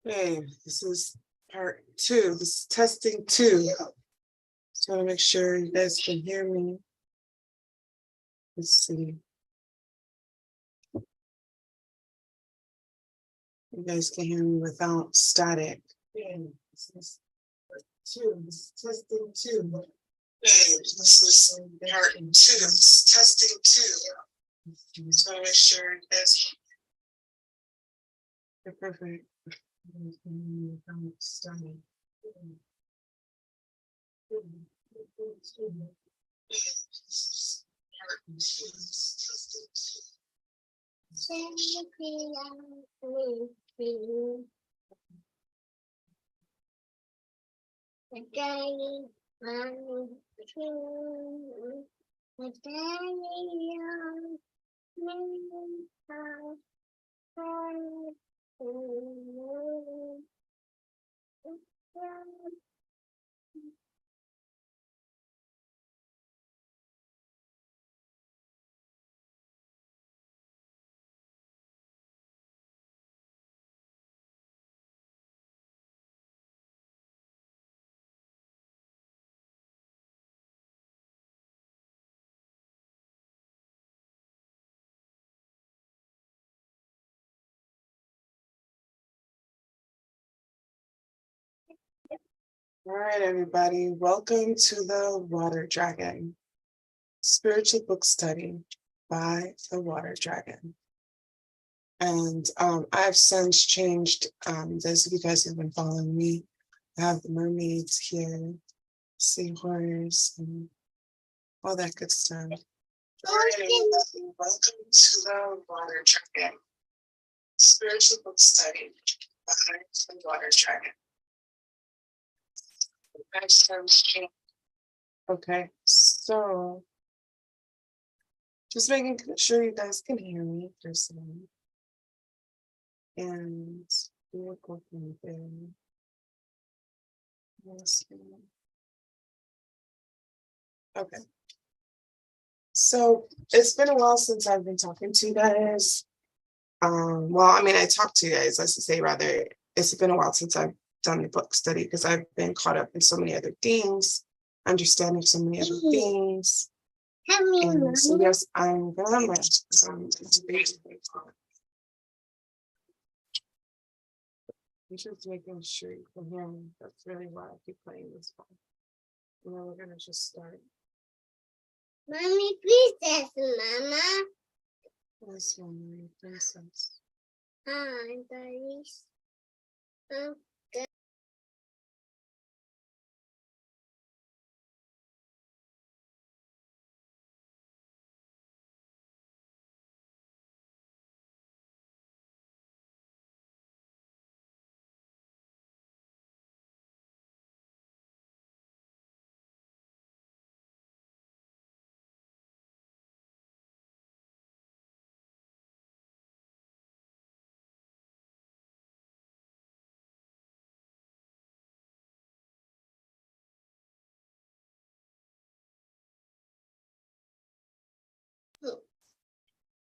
Okay, this is part two. This is testing two. Just want to make sure you guys can hear me. Let's see. You guys can hear me without static. Okay, this is part two. This is testing two. Okay, this is part two. This is testing two. Just want to make sure you guys can. Perfect. Without static. All right, everybody, welcome to the Water Dragon Spiritual Book Study by the Water Dragon. And I've since changed, those of you guys who've been following me, I have the mermaids here, seahorse, and all that good stuff. All right, everybody, welcome to the Water Dragon Spiritual Book Study by the Water Dragon. I've since changed. Okay, so just making sure you guys can hear me first of all. And we'll go from there. Okay. So it's been a while since I've been talking to you guys. Well, I mean, I talked to you guys, I should say rather. It's been a while since I've done the book study because I've been caught up in so many other things, understanding so many other things. And so yes, I'm gonna rest. I'm just making sure you can hear me. That's really why I keep playing this one. And then we're gonna just start. Mommy, princess, Mama. This one, princess. Hi, buddies.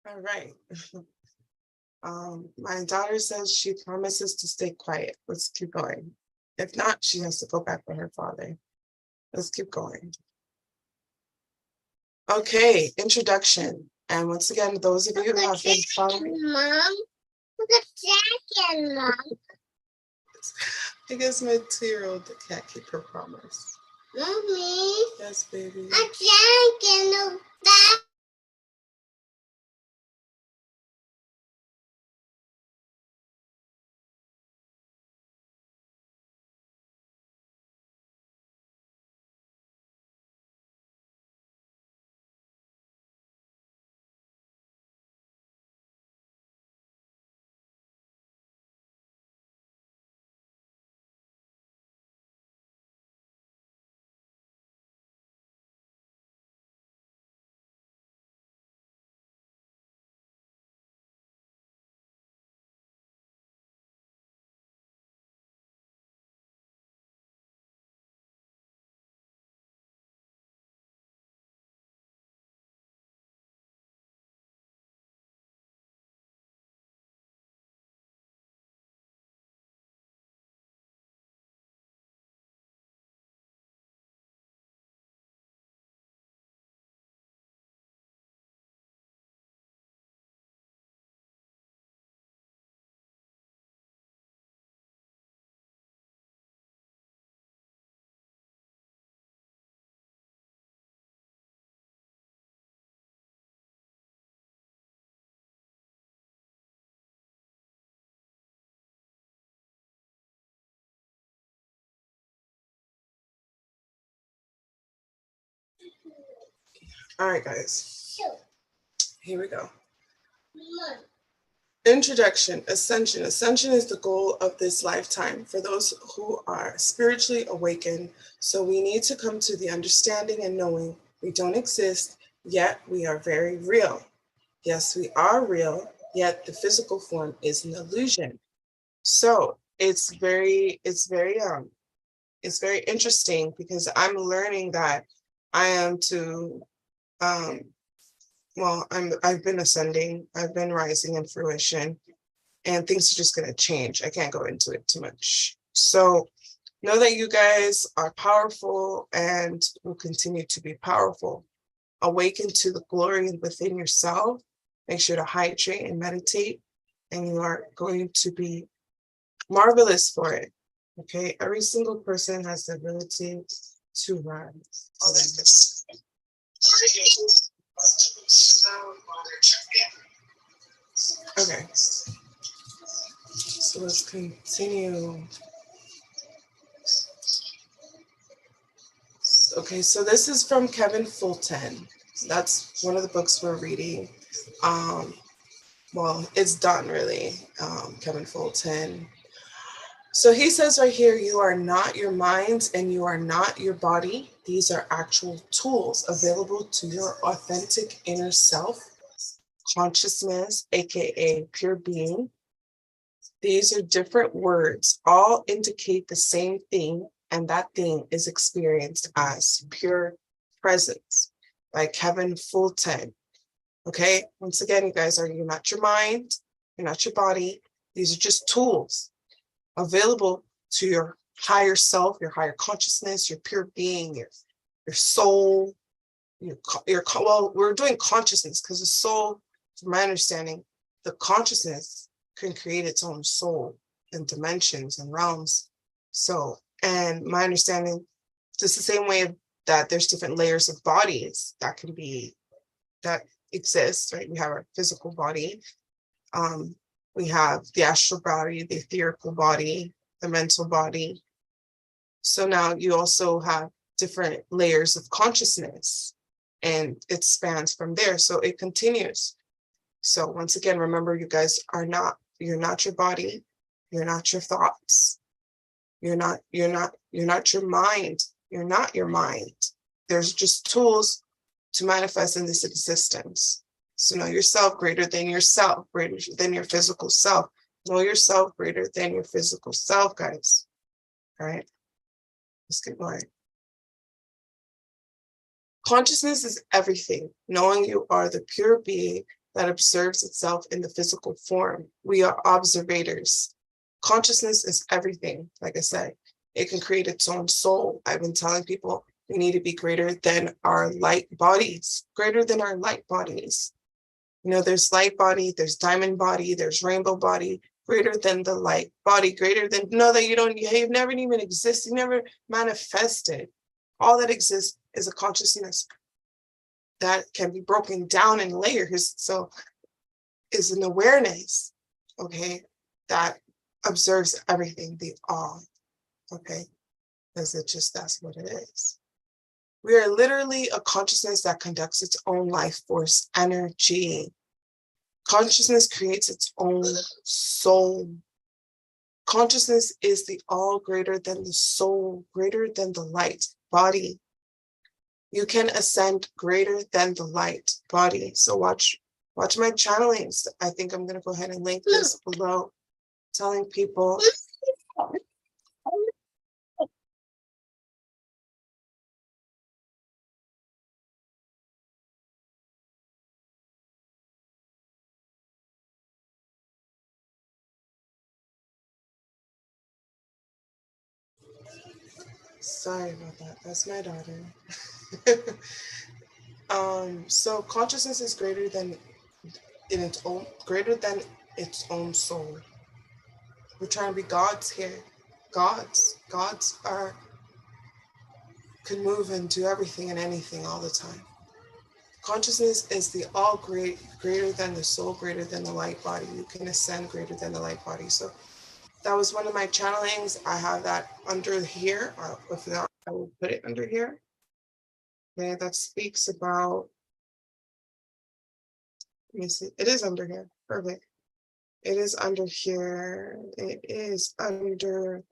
All right. My daughter says she promises to stay quiet. Let's keep going. If not, she has to go back with her father. Let's keep going. Okay, introduction. And once again, those of you who have been following. Mom, look at Jack, Mom. I guess my 2-year-old can't keep her promise. Mommy. Yes, baby. A Jack, that. All right, guys, Shoot. here we go. Mom. Introduction, ascension. Ascension is the goal of this lifetime for those who are spiritually awakened. So we need to come to the understanding and knowing we don't exist, yet we are very real. Yes, we are real, yet the physical form is an illusion. So it's very interesting because I'm learning that I am to I've been ascending, I've been rising in fruition, and things are just going to change. I can't go into it too much. So know that you guys are powerful and will continue to be powerful. Awaken to the glory within yourself. Make sure to hydrate and meditate, and you are going to be marvelous for it. Okay, every single person has the ability to rise. Okay, so let's continue. Okay, so this is from Kevin Fulton. That's one of the books we're reading. Well, it's done really, Kevin Fulton. So he says right here, you are not your mind and you are not your body. These are actual tools available to your authentic inner self, consciousness, aka pure being. These are different words, all indicate the same thing, and that thing is experienced as pure presence by Kevin Fulton. Okay, once again, you guys you're not your mind, you're not your body. These are just tools available to your higher self, your higher consciousness, your pure being, your soul, well, we're doing consciousness because the soul, from my understanding, the consciousness can create its own soul and dimensions and realms. So, and my understanding, just the same way that there's different layers of bodies that exist, right? We have our physical body, we have the astral body, the etherical body, the mental body. So now you also have different layers of consciousness, and it spans from there. So it continues. So once again, remember, you guys you're not your body, you're not your thoughts, you're not your mind, you're not your mind. There's just tools to manifest in this existence. So know yourself greater than yourself, greater than your physical self. Know yourself greater than your physical self, guys. All right, let's get going. Consciousness is everything. Knowing you are the pure being that observes itself in the physical form. We are observators. Consciousness is everything. Like I said, it can create its own soul. I've been telling people we need to be greater than our light bodies, greater than our light bodies. You know, there's light body, there's diamond body, there's rainbow body, greater than the light body, greater than, no, that you've never even existed, you never manifested. All that exists is a consciousness that can be broken down in layers. So is an awareness, okay, that observes everything, the all, okay, because that's what it is. We are literally a consciousness that conducts its own life force energy. Consciousness creates its own soul. Consciousness is the all greater than the soul, greater than the light body. You can ascend greater than the light body. So watch my channelings. I think I'm going to go ahead and link this below, telling people. Sorry about that. That's my daughter. So consciousness is greater than its own soul. We're trying to be gods here. Gods can move and do everything and anything all the time. Consciousness is the all greater than the soul, greater than the light body. You can ascend greater than the light body. So that was one of my channelings. I have that under here. If not, I will put it under here. Okay, that speaks about Let me see. It is under here. Perfect. It is under here. It is under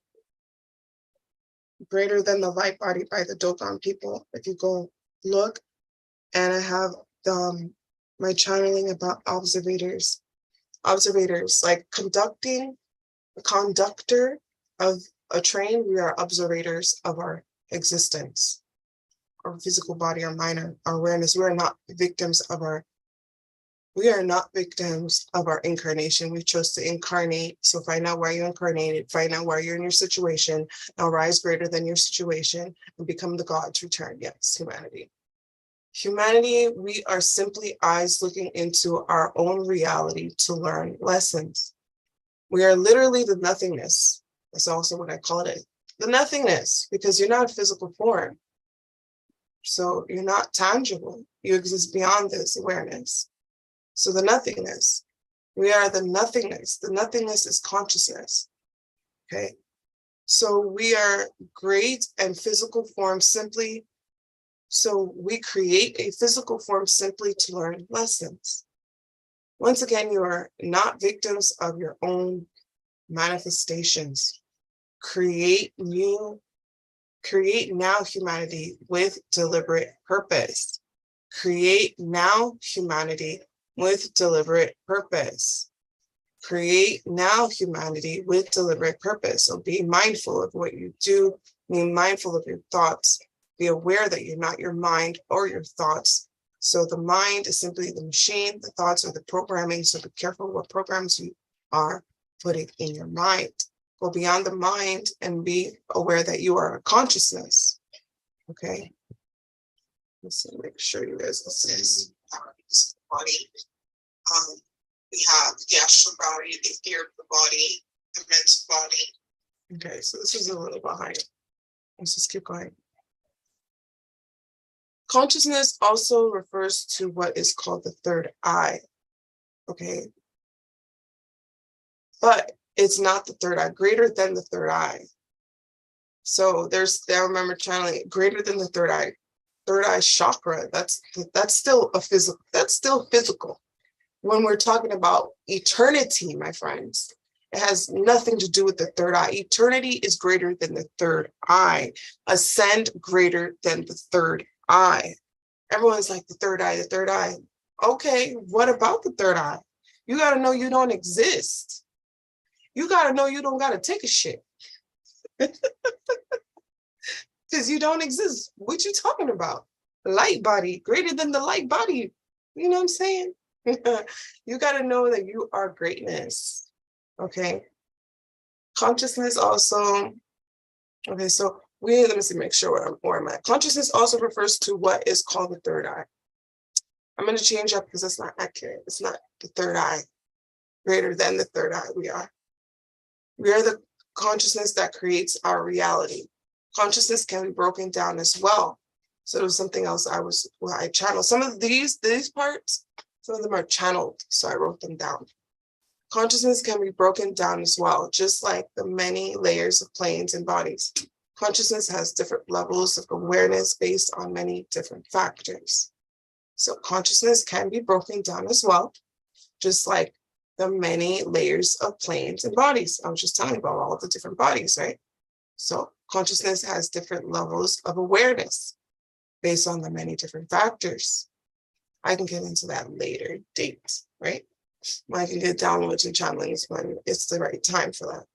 greater than the light body by the Dogon people. If you go look, and I have my channeling about observators, like conductor of a train. We are observators of our existence, our physical body, our mind, our awareness. We are not victims of our incarnation. We chose to incarnate. So find out why you incarnated, find out why you're in your situation, now rise greater than your situation and become the God to return. Yes, humanity. Humanity, we are simply eyes looking into our own reality to learn lessons. We are literally the nothingness. That's also what I call it. The nothingness, because you're not a physical form. So you're not tangible. You exist beyond this awareness. So the nothingness, we are the nothingness. The nothingness is consciousness. Okay. So we are great and physical form simply. So we create a physical form simply to learn lessons. Once again, you are not victims of your own manifestations. Create now humanity with deliberate purpose. Create now humanity with deliberate purpose. Create now humanity with deliberate purpose. So be mindful of what you do, be mindful of your thoughts, be aware that you're not your mind or your thoughts. So the mind is simply the machine, the thoughts are the programming. So be careful what programs you are putting in your mind. Go beyond the mind and be aware that you are a consciousness. Okay. Let's see, make sure you guys listen. This body. We have the astral body, the etheric body, the mental body. Okay, so this is a little behind. Let's just keep going. Consciousness also refers to what is called the third eye. Okay. But it's not the third eye, greater than the third eye. So I remember channeling greater than the third eye chakra. That's still physical. When we're talking about eternity, my friends, it has nothing to do with the third eye. Eternity is greater than the third eye. Ascend greater than the third eye. Everyone's like the third eye, the third eye. Okay, what about the third eye? You got to know you don't exist. You got to know you don't got to take a shit. Because you don't exist. What you talking about? Light body, greater than the light body. You know what I'm saying? You got to know that you are greatness. Okay. Consciousness also. Okay, so let me see, make sure where I'm at. Consciousness also refers to what is called the third eye. I'm going to change that because that's not accurate. It's not the third eye. Greater than the third eye, we are. We are the consciousness that creates our reality. Consciousness can be broken down as well. So it was something else I channeled. Some of these parts, some of them are channeled, so I wrote them down. Consciousness can be broken down as well, just like the many layers of planes and bodies. Consciousness has different levels of awareness based on many different factors. So consciousness can be broken down as well, just like the many layers of planes and bodies. I was just telling you about all the different bodies, right? So consciousness has different levels of awareness based on the many different factors. I can get into that later date, right? I can get downloads and channelings when it's the right time for that.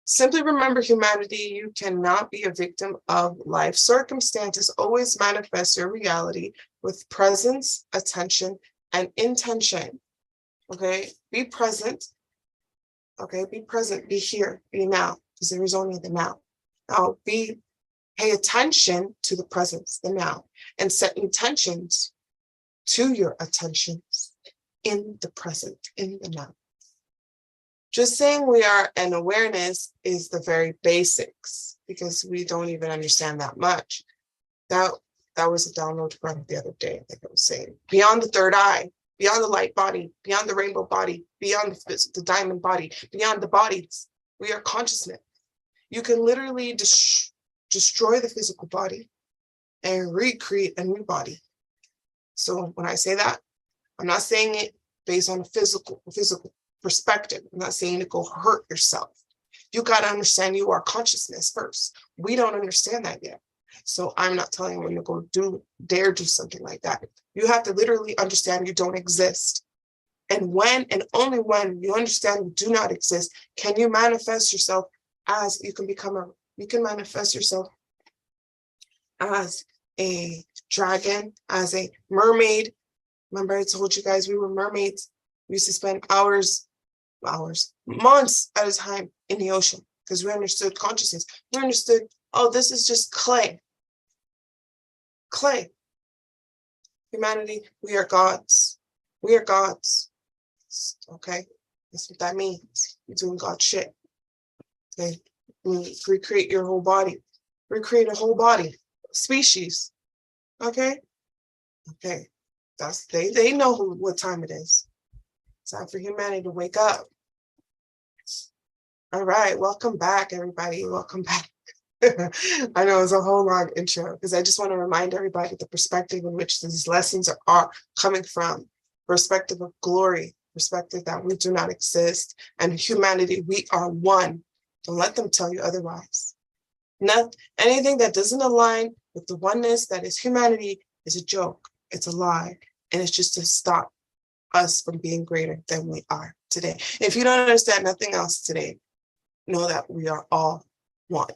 Simply remember, humanity, you cannot be a victim of life circumstances. Always manifest your reality with presence, attention, and intention. Okay, be present. Okay, be present, be here, be now, because there is only the now. Now, pay attention to the presence, the now, and set intentions to your attentions in the present, in the now. Just saying we are an awareness is the very basics, because we don't even understand that much. That was a download from the other day, I think I was saying. Beyond the third eye, beyond the light body, beyond the rainbow body, beyond the diamond body, beyond the bodies, we are consciousness. You can literally destroy the physical body and recreate a new body. So when I say that, I'm not saying it based on a physical perspective. I'm not saying to go hurt yourself. You got to understand you are consciousness first. We don't understand that yet. So I'm not telling you when to go dare do something like that. You have to literally understand you don't exist. And when and only when you understand you do not exist, can you manifest yourself as you can manifest yourself as a dragon, as a mermaid. Remember I told you guys we were mermaids. We used to spend months at a time in the ocean because we understood consciousness. We understood, oh, this is just clay. Clay. Humanity, we are gods. We are gods. Okay? That's what that means. You're doing God shit. Okay? Recreate your whole body. Recreate a whole body. Species. Okay? Okay. They know what time it is. It's time for humanity to wake up. All right, welcome back, everybody. Welcome back. I know it's a whole long intro because I just want to remind everybody the perspective in which these lessons are coming from. Perspective of glory, perspective that we do not exist, and humanity, we are one. Don't let them tell you otherwise. Anything that doesn't align with the oneness that is humanity is a joke. It's a lie. And it's just to stop us from being greater than we are today. If you don't understand nothing else today, know that we are all one.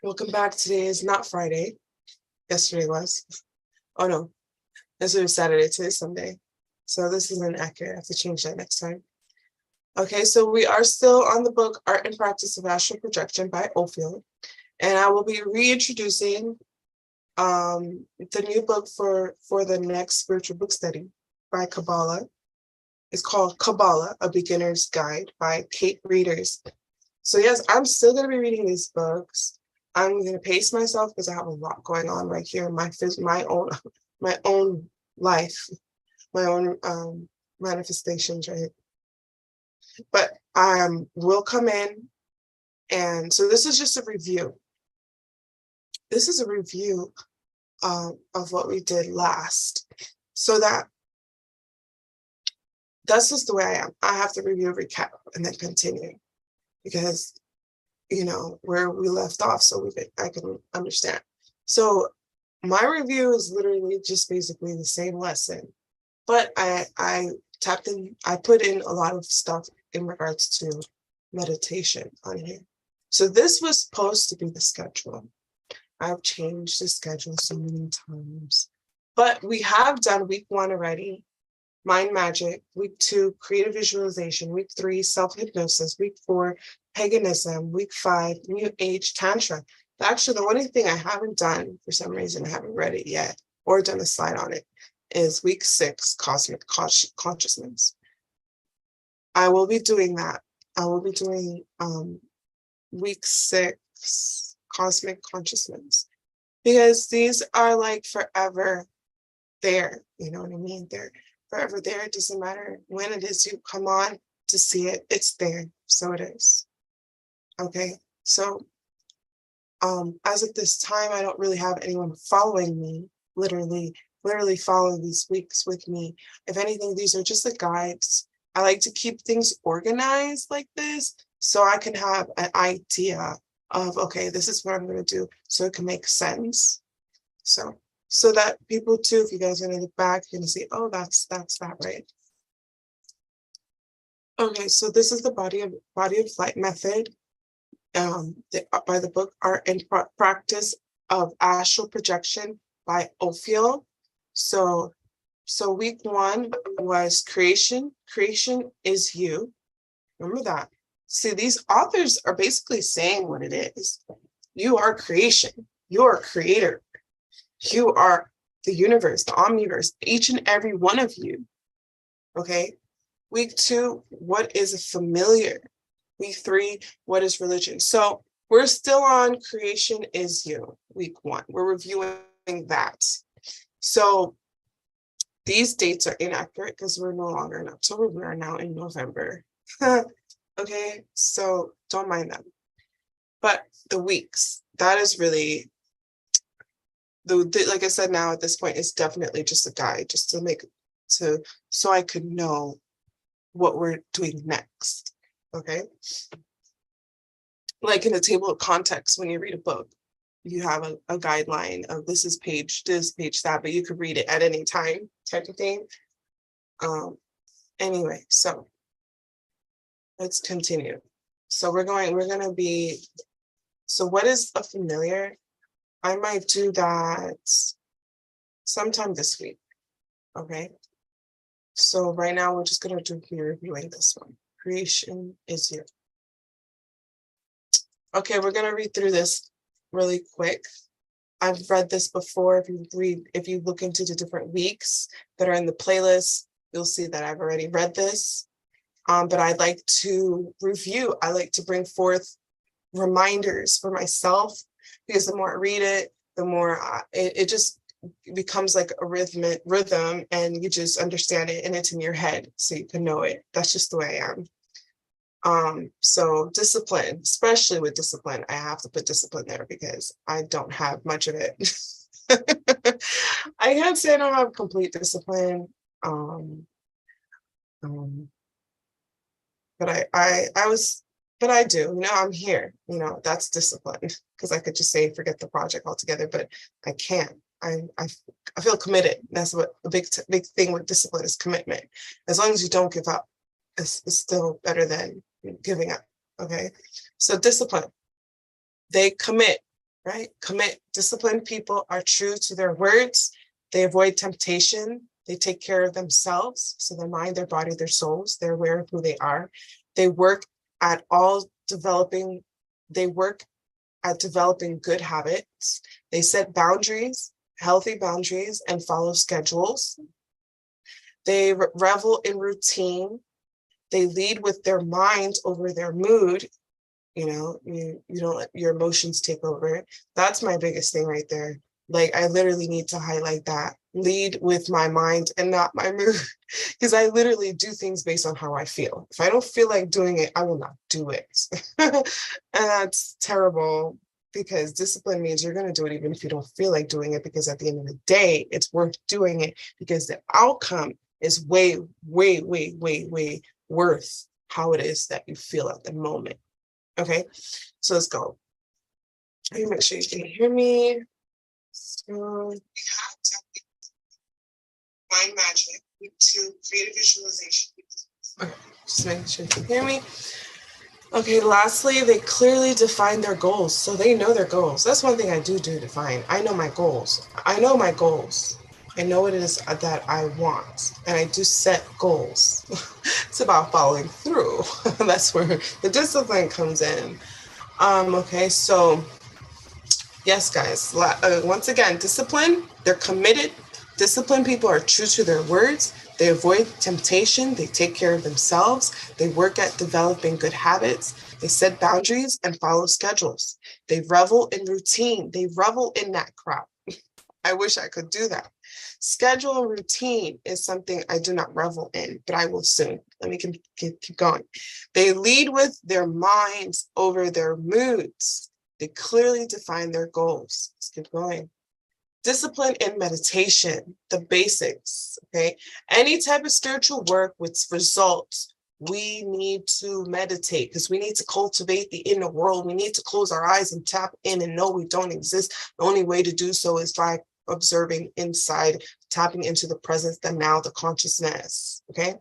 Welcome back. Today is not Friday. Yesterday was. Oh no, yesterday was Saturday. Today's Sunday. So this isn't accurate. I have to change that next time. Okay, so we are still on the book Art and Practice of Astral Projection by Ophiel. And I will be reintroducing the new book for the next spiritual book study by Kabbalah. It's called Kabbalah, A Beginner's Guide by Kate Readers. So yes, I'm still going to be reading these books. I'm going to pace myself because I have a lot going on right here in my own life, my own manifestations, right? But will come in, and so this is just a review. This is a review of what we did last, so that's just the way I am. I have to review, recap, and then continue because where we left off, so I can understand. So my review is literally just basically the same lesson, but I tapped in. I put in a lot of stuff in regards to meditation on here. So this was supposed to be the schedule. I've changed the schedule so many times, but we have done week 1 already, mind magic, week 2, creative visualization, week 3, self-hypnosis, week 4, paganism, week 5, new age tantra. Actually, the only thing I haven't done, for some reason, I haven't read it yet or done a slide on it, is week 6, cosmic consciousness. I will be doing that. I will be doing week 6, cosmic consciousness, because these are like forever there. You know what I mean? They're forever there. It doesn't matter when it is you come on to see it, it's there. So it is. Okay. So as of this time, I don't really have anyone following me, literally following these weeks with me. If anything, these are just the guides. I like to keep things organized like this so I can have an idea of, okay, this is what I'm going to do, so it can make sense. So that people too, if you guys are going to look back, you're going to see, oh, that's that, right? Okay, so this is the body of light method by the book Art and Practice of Astral Projection by Ophiel. So week 1 was creation. Creation is you. Remember that. See, these authors are basically saying what it is. You are creation. You are creator. You are the universe, the omniverse, each and every one of you. Okay. Week 2, what is a familiar? Week 3, what is religion? So we're still on creation is you, week 1. We're reviewing that. So these dates are inaccurate because we're no longer in October. We are now in November. Okay, so don't mind them. But the weeks, that is really like I said, now at this point, it's definitely just a guide, just to so I could know what we're doing next. Okay. Like in a table of context, when you read a book, you have a guideline of this is page this, page that, but you could read it at any time, type of thing. Anyway, so let's continue. So we're gonna be, so what is a familiar? I might do that sometime this week. Okay. So right now we're just gonna be reviewing this one. Creation is you. Okay, we're gonna read through this really quick. I've read this before. If you look into the different weeks that are in the playlist, you'll see that I've already read this. But I'd like to review. I like to bring forth reminders for myself, because the more I read it, the more it just becomes like a rhythm, and you just understand it and it's in your head, so you can know it. That's just the way I am. So discipline, especially with discipline, I have to put discipline there because I don't have much of it. I can't say I don't have complete discipline. But I do, I'm here, that's discipline, because I could just say, forget the project altogether, but I can't. I feel committed. That's what the big thing with discipline is, commitment. As long as you don't give up, it's still better than giving up. Okay. So discipline, they commit, right? Commit. Disciplined people are true to their words. They avoid temptation. They take care of themselves. So their mind, their body, their souls, they're aware of who they are. They work at developing good habits. They set boundaries, healthy boundaries, and follow schedules. They revel in routine. They lead with their mind over their mood. You don't let your emotions take over. That's my biggest thing right there. Like, I literally need to highlight that. Lead with my mind and not my mood, because I literally do things based on how I feel. If I don't feel like doing it, I will not do it. And that's terrible, because discipline means you're going to do it even if you don't feel like doing it, because at the end of the day, it's worth doing it, because the outcome is way, way, way, way, way worth how it is that you feel at the moment. Okay, so let's go. Let me make sure you can hear me. So we have to mind magic to create a visualization. Okay, just making sure you can hear me. Okay, lastly, they clearly define their goals. So they know their goals. That's one thing I do define. I know my goals. I know my goals. I know what it is that I want. And I do set goals. It's about following through. That's where the discipline comes in. Okay, so yes, guys, once again, discipline, they're committed. Disciplined people are true to their words. They avoid temptation. They take care of themselves. They work at developing good habits. They set boundaries and follow schedules. They revel in routine. They revel in that crap. I wish I could do that. Schedule and routine is something I do not revel in, but I will soon. Let me keep going. They lead with their minds over their moods. They clearly define their goals. Let's keep going. Discipline and meditation, the basics, okay? Any type of spiritual work with results, we need to meditate, because we need to cultivate the inner world. We need to close our eyes and tap in and know we don't exist. The only way to do so is by observing inside, tapping into the presence, the now, the consciousness, okay?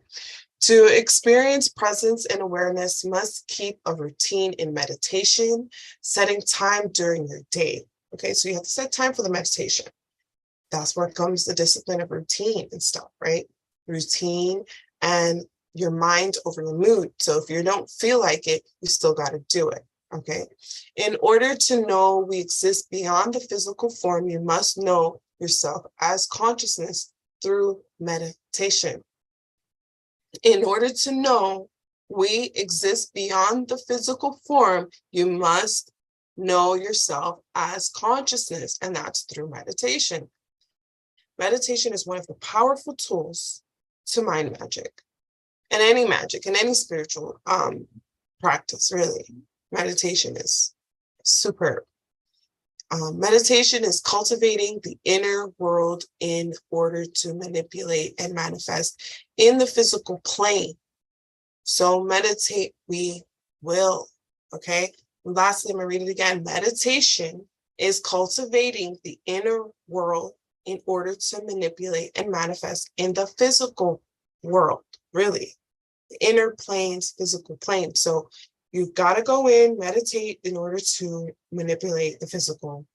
To experience presence and awareness, must keep a routine in meditation, setting time during your day. Okay, so you have to set time for the meditation. That's where comes the discipline of routine and stuff, right? Routine and your mind over your mood. So if you don't feel like it, you still got to do it. Okay. In order to know we exist beyond the physical form, you must know yourself as consciousness through meditation. In order to know we exist beyond the physical form, you must know yourself as consciousness, and that's through meditation. Meditation is one of the powerful tools to mind magic, and any spiritual practice, really. Meditation is superb. Meditation is cultivating the inner world in order to manipulate and manifest in the physical plane. So meditate we will, okay? Lastly, I'm going to read it again. Meditation is cultivating the inner world in order to manipulate and manifest in the physical world, really. The inner plane's physical plane. So you've got to go in, meditate in order to manipulate the physical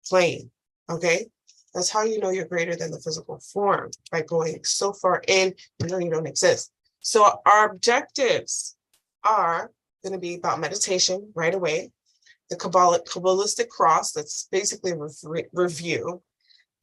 plane, okay? That's how you know you're greater than the physical form, by going so far in, you know you don't exist. So our objectives are going to be about meditation right away, the Kabbalistic cross, that's basically a review,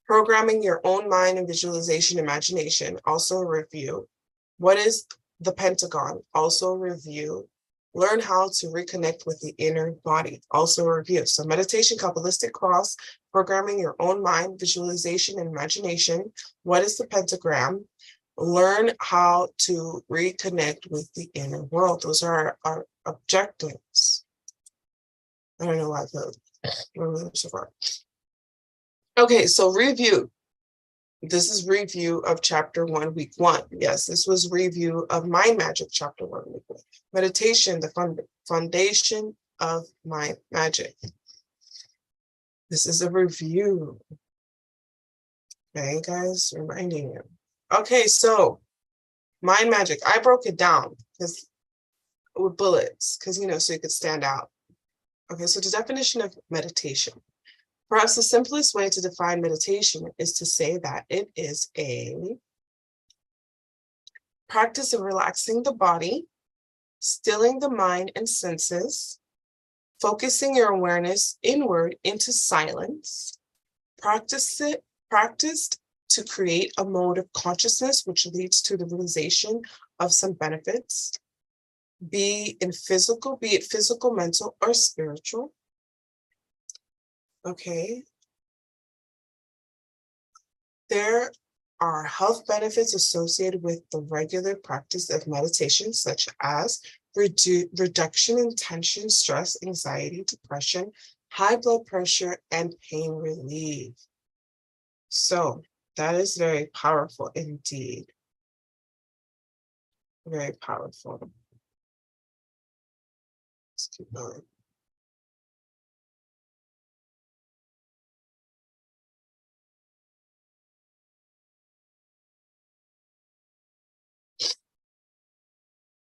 programming your own mind and visualization imagination, also a review. What is the pentagon? Also a review. Learn how to reconnect with the inner body, also a review. So meditation, Kabbalistic cross, programming your own mind, visualization, and imagination. What is the pentagram? Learn how to reconnect with the inner world. Those are our objectives. I don't know why I feel so far. Okay, so review. This is review of chapter 1, week 1. Yes, this was review of Mind Magic, chapter 1, week 1. Meditation, the foundation of Mind Magic. This is a review. Okay, guys, reminding you. Okay, so Mind Magic, I broke it down because with bullets, because so you could stand out. Okay, so the definition of meditation. Perhaps the simplest way to define meditation is to say that it is a practice of relaxing the body, stilling the mind and senses, focusing your awareness inward into silence, practiced to create a mode of consciousness which leads to the realization of some benefits, be it physical, mental, or spiritual. Okay. There are health benefits associated with the regular practice of meditation, such as reduction in tension, stress, anxiety, depression, high blood pressure, and pain relief. So that is very powerful indeed. Very powerful. Let's keep going.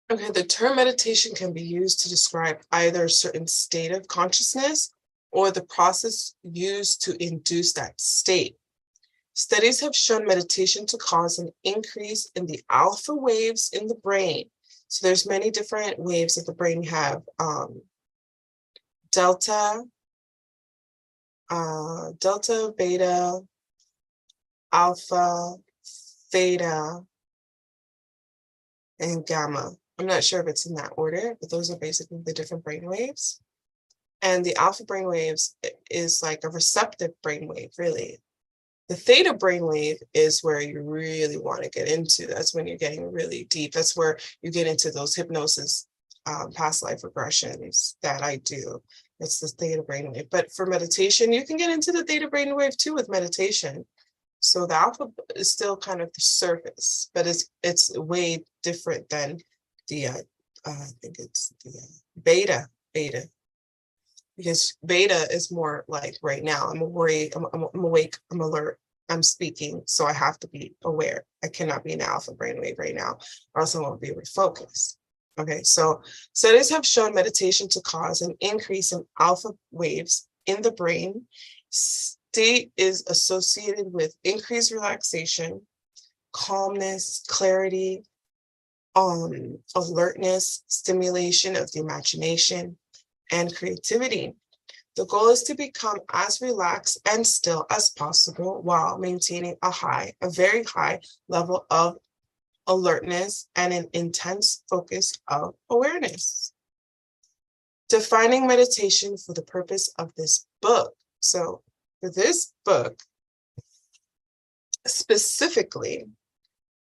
Okay, the term meditation can be used to describe either a certain state of consciousness or the process used to induce that state. Studies have shown meditation to cause an increase in the alpha waves in the brain. So there's many different waves that the brain have. Delta, beta, alpha, theta, and gamma. I'm not sure if it's in that order, but those are basically the different brain waves. And the alpha brain waves is like a receptive brain wave, really. The theta brainwave is where you really want to get into. That's when you're getting really deep. That's where you get into those hypnosis, past life regressions that I do. It's the theta brainwave. But for meditation, you can get into the theta brainwave too with meditation. So the alpha is still kind of the surface, but it's way different than the I think it's the beta. Because beta is more like right now, I'm awake, I'm alert, I'm speaking, so I have to be aware. I cannot be in the alpha brainwave right now, or else I won't be able to focus. Okay, so studies have shown meditation to cause an increase in alpha waves in the brain. State is associated with increased relaxation, calmness, clarity, alertness, stimulation of the imagination, and creativity. The goal is to become as relaxed and still as possible while maintaining a very high level of alertness and an intense focus of awareness. Defining meditation for the purpose of this book. So for this book, specifically,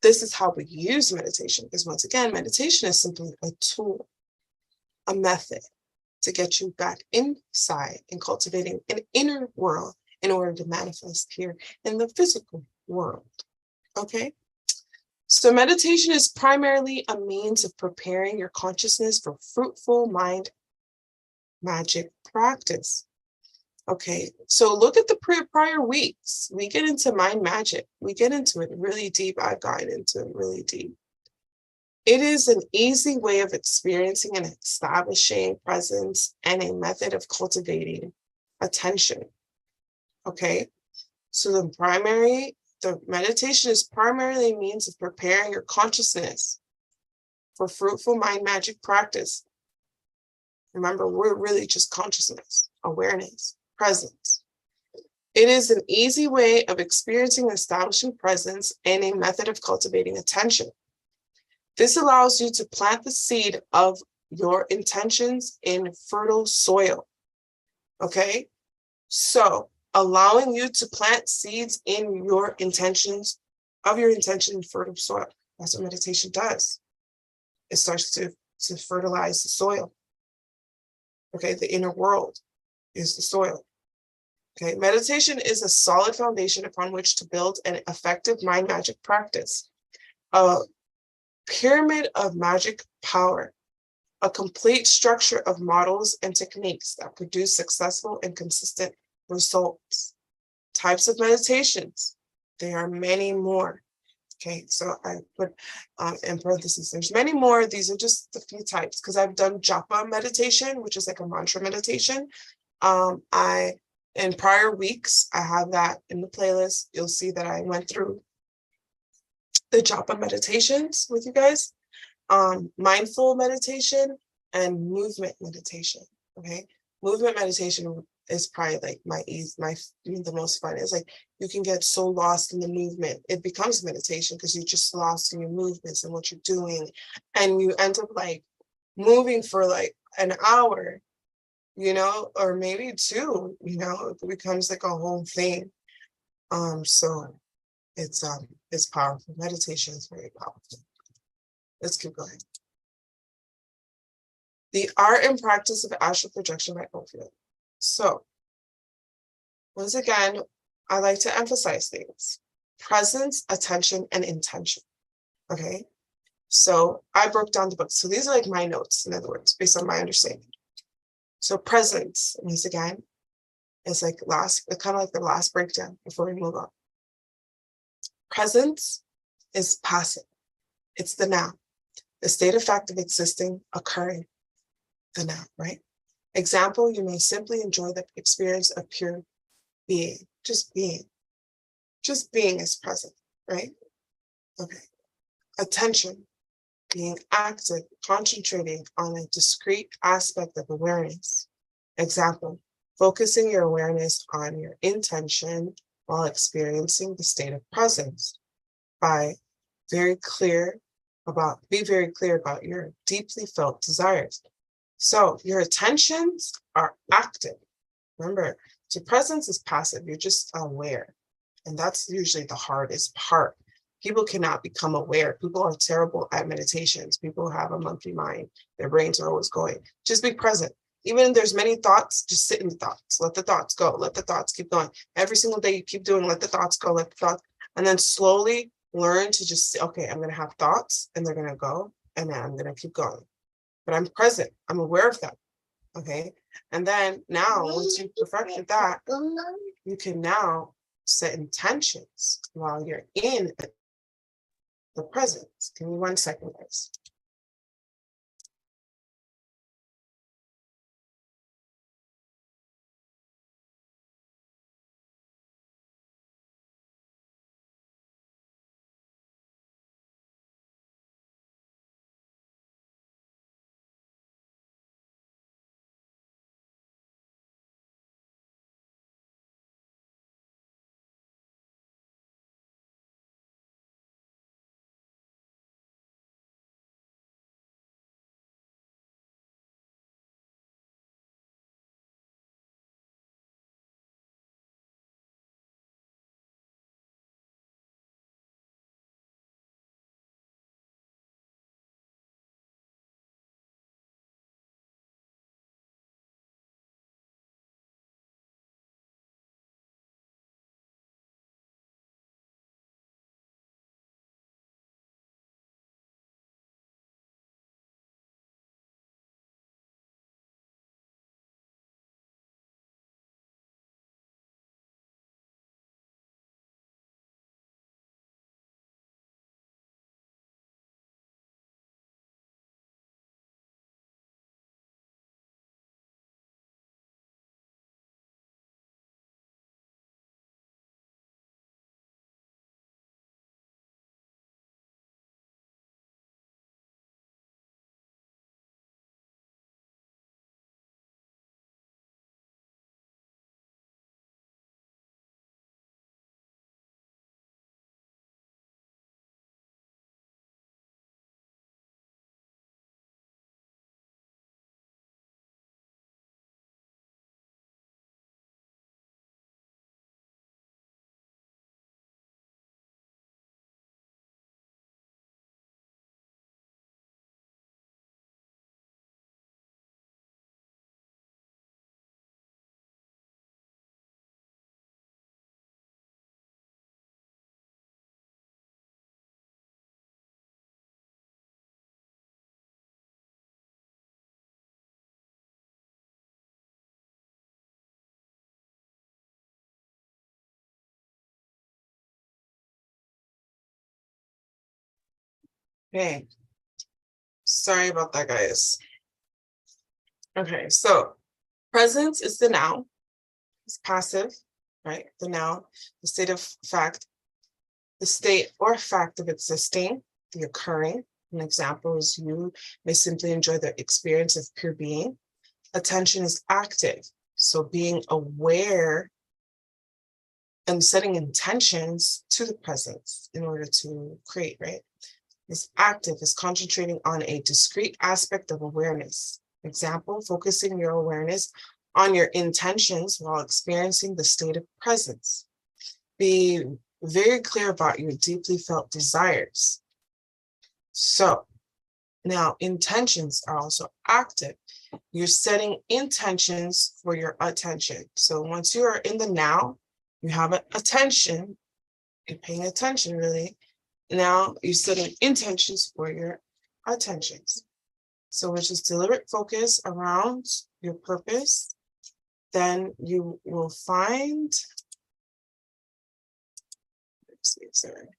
this is how we use meditation, because once again, meditation is simply a tool, a method. to get you back inside and cultivating an inner world in order to manifest here in the physical world. Okay? So meditation is primarily a means of preparing your consciousness for fruitful mind magic practice. Okay, so look at the prior weeks. We get into mind magic. We get into it really deep. I've gotten into it really deep. It is an easy way of experiencing and establishing presence and a method of cultivating attention. Okay, so the meditation is primarily a means of preparing your consciousness for fruitful mind magic practice. Remember, we're really just consciousness, awareness, presence. It is an easy way of experiencing and establishing presence and a method of cultivating attention. This allows you to plant the seed of your intentions in fertile soil. Okay? So, allowing you to plant seeds in your intentions, of your intention in fertile soil. That's what meditation does. It starts to fertilize the soil. Okay, the inner world is the soil. Okay, meditation is a solid foundation upon which to build an effective mind magic practice. A pyramid of magic power, a complete structure of models and techniques that produce successful and consistent results. Types of meditations, there are many more. Okay, so I put in parentheses, there's many more. These are just the few types because I've done japa meditation, which is like a mantra meditation. In prior weeks, I have that in the playlist. You'll see that I went through the japa meditations with you guys, mindful meditation and movement meditation. Okay, movement meditation is probably like the most fun. It's like you can get so lost in the movement, it becomes meditation because you're just lost in your movements and what you're doing, and you end up like moving for like an hour, or maybe two. It becomes like a whole thing. So it's powerful. Meditation is very powerful. Let's keep going. The Art and Practice of Astral Projection by Ophiel. So, once again, I like to emphasize things: presence, attention, and intention. Okay, so I broke down the book. So these are like my notes, in other words, based on my understanding. So presence, once again, is like kind of like the last breakdown before we move on. Presence is passive. It's the now, the state of fact of existing, occurring, the now, right? Example, you may simply enjoy the experience of pure being, just being. Just being is present, right? Okay. Attention, being active, concentrating on a discrete aspect of awareness. Example, focusing your awareness on your intention while experiencing the state of presence. Be very clear about your deeply felt desires. So your attentions are active. Remember, so presence is passive. You're just aware. And that's usually the hardest part. People cannot become aware. People are terrible at meditations. People have a monkey mind. Their brains are always going. Just be present. Even if there's many thoughts, just sit in the thoughts. Let the thoughts go. Let the thoughts keep going. Every single day you keep doing, let the thoughts go, let the thoughts, and then slowly learn to just say, okay, I'm going to have thoughts and they're going to go, and then I'm going to keep going. But I'm present. I'm aware of them. Okay. And then now, once you've perfected that, you can now set intentions while you're in the present. Give me 1 second, guys. Okay, sorry about that, guys. Okay, so presence is the noun. It's passive, right? The noun, the state of fact, the state or fact of existing, the occurring. An example is you may simply enjoy the experience of pure being. Attention is active, so being aware and setting intentions to the presence in order to create, right? Is active, is concentrating on a discrete aspect of awareness. Example, focusing your awareness on your intentions while experiencing the state of presence. Be very clear about your deeply felt desires. So now intentions are also active. You're setting intentions for your attention. So once you are in the now, you have an attention, you're paying attention really. Now you're setting intentions for your attentions. So which is deliberate focus around your purpose, then you will find,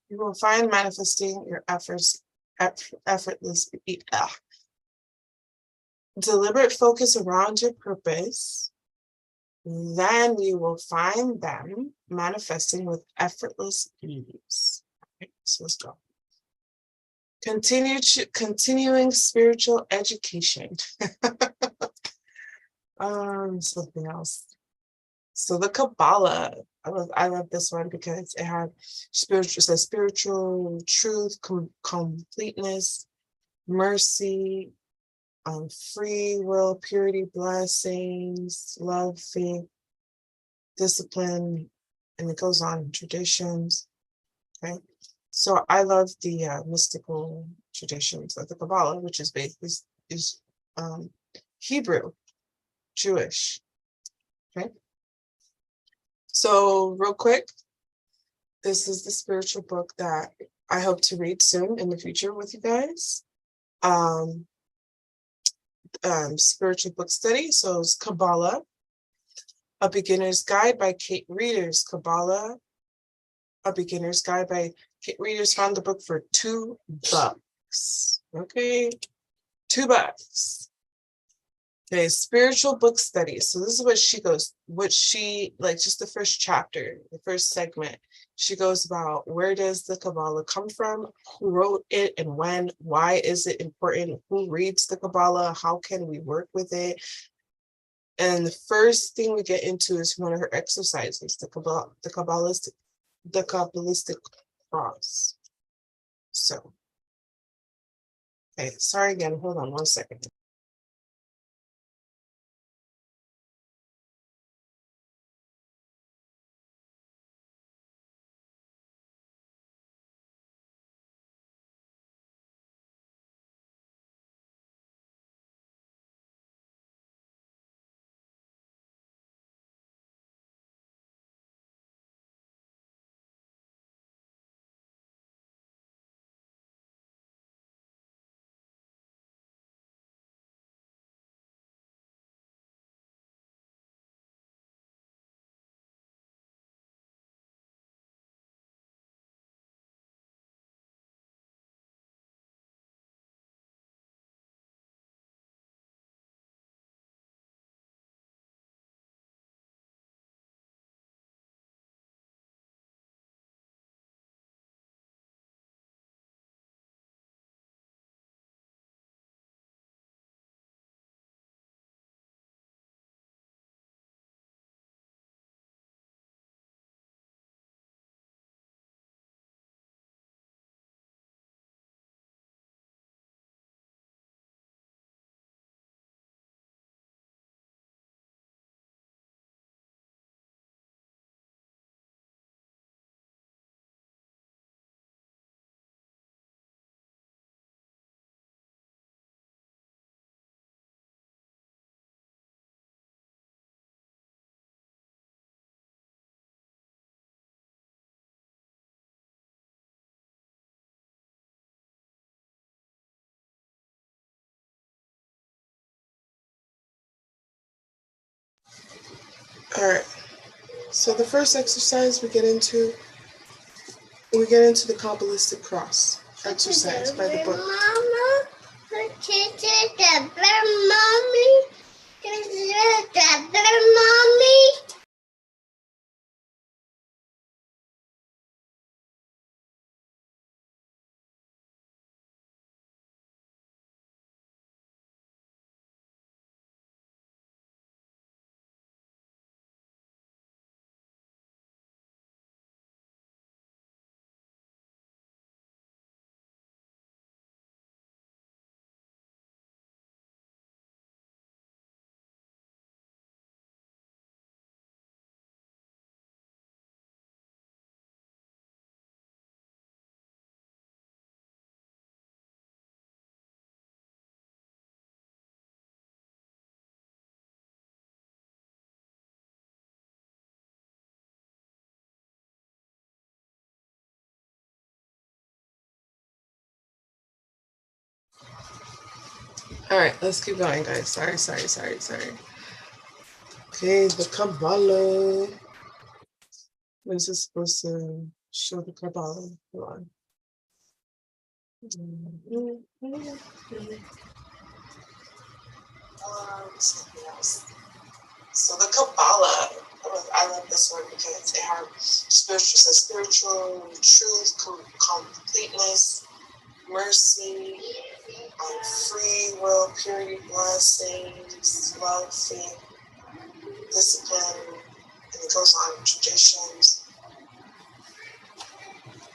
you will find manifesting your efforts effortlessly. Deliberate focus around your purpose, then you will find them manifesting with effortless ease. Okay, so let's go. Continuing spiritual education. Something else. So the Kabbalah, I love this one because it had spiritual truth, completeness, mercy, free will, purity, blessings, love, faith, discipline, and it goes on, traditions. Okay, so I love the mystical traditions of the Kabbalah, which is basically is Hebrew, Jewish. Okay, so real quick, this is the spiritual book that I hope to read soon in the future with you guys. Spiritual book study. So it's Kabbalah, A Beginner's Guide by Kate Readers. Kabbalah, A Beginner's Guide by Kate Readers. Found the book for $2. Okay, $2. Okay, spiritual book study. So this is what she goes, like just the first chapter, the first segment. She goes about where does the Kabbalah come from, who wrote it and when, why is it important, who reads the Kabbalah, how can we work with it. And the first thing we get into is one of her exercises, the Kabbalistic cross. So, okay, sorry again, hold on 1 second. All right, so the first exercise we get into the Kabbalistic cross. exercise by the book. Mama, this is the mommy. This is the mommy. All right, let's keep going, guys. Sorry. Okay, the Kabbalah. This is supposed to show the Kabbalah. Hold on. Something else. So the Kabbalah, I love this one because it has spiritual truth, completeness, mercy, free will, purity, blessings, love, faith, discipline, and it goes on traditions.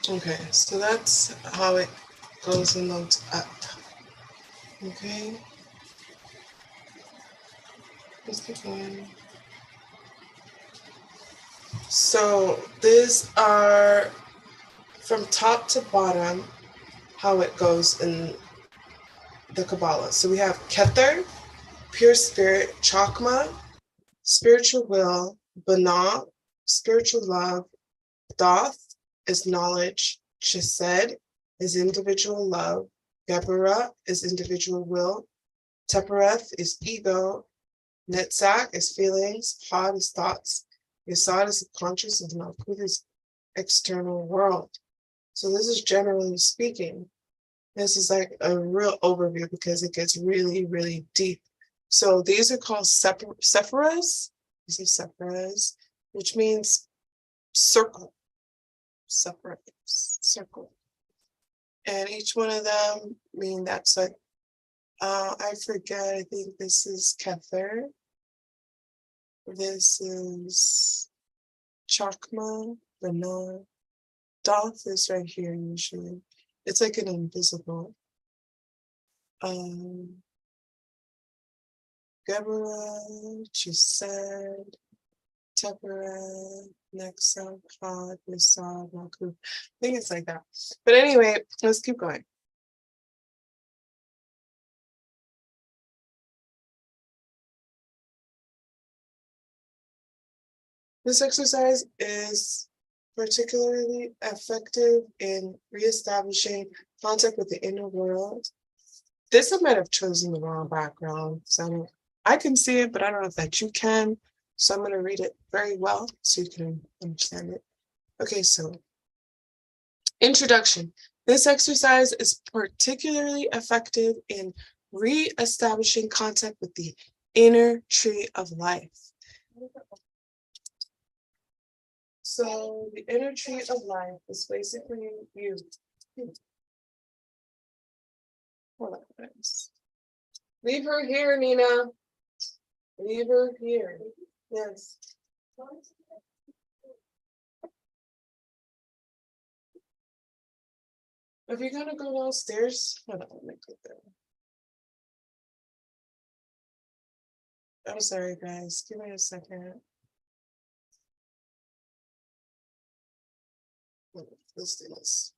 Okay, so that's how it goes and loads up. Okay, let's keep going. So these are from top to bottom how it goes in the Kabbalah. So we have Kether, pure spirit, Chakma, spiritual will, Binah, spiritual love, Doth is knowledge, Chesed is individual love, Geburah is individual will, Tepereth is ego, Netzach is feelings, Had is thoughts, Yesod is subconscious, and Malkuth is external world. So this is generally speaking. This is like a real overview because it gets really, really deep. So these are called sephiras. These are sephiras, which means circle. Sephiras, circle. And each one of them mean that's like, I forget, I think this is Kether. This is Chakma, Binah. Doth is right here usually. It's like an invisible. Geburah, Chesed, Tepereth, Netzach, Had, Yesod, Malkuth. I think it's like that. But anyway, let's keep going. This exercise is particularly effective in reestablishing contact with the inner world. This I might have chosen the wrong background. So I can see it, but I don't know if that you can. So I'm going to read it very well so you can understand it. Okay, so introduction. This exercise is particularly effective in reestablishing contact with the inner tree of life. So the inner tree of life is basically you. Hold on, guys. Leave her here, Nina. Leave her here. Yes. If you're gonna go downstairs, hold on, let me go there. I'm sorry, guys. Give me a second. Let's do this.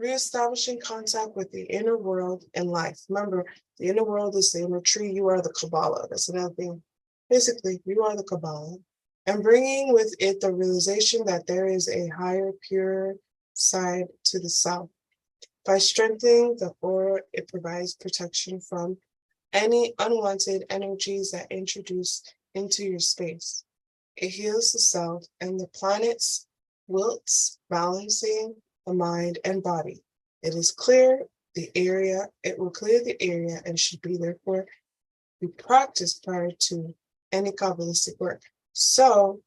reestablishing contact with the inner world and life. Remember, the inner world is the inner tree. You are the Kabbalah. That's another thing. Basically, you are the Kabbalah. And bringing with it the realization that there is a higher, pure side to the self. By strengthening the aura, it provides protection from any unwanted energies that introduce into your space. It heals the self and the planet's wilts, balancing the mind and body. It is clear the area, it will clear the area and should be therefore be practiced prior to any Kabbalistic work. So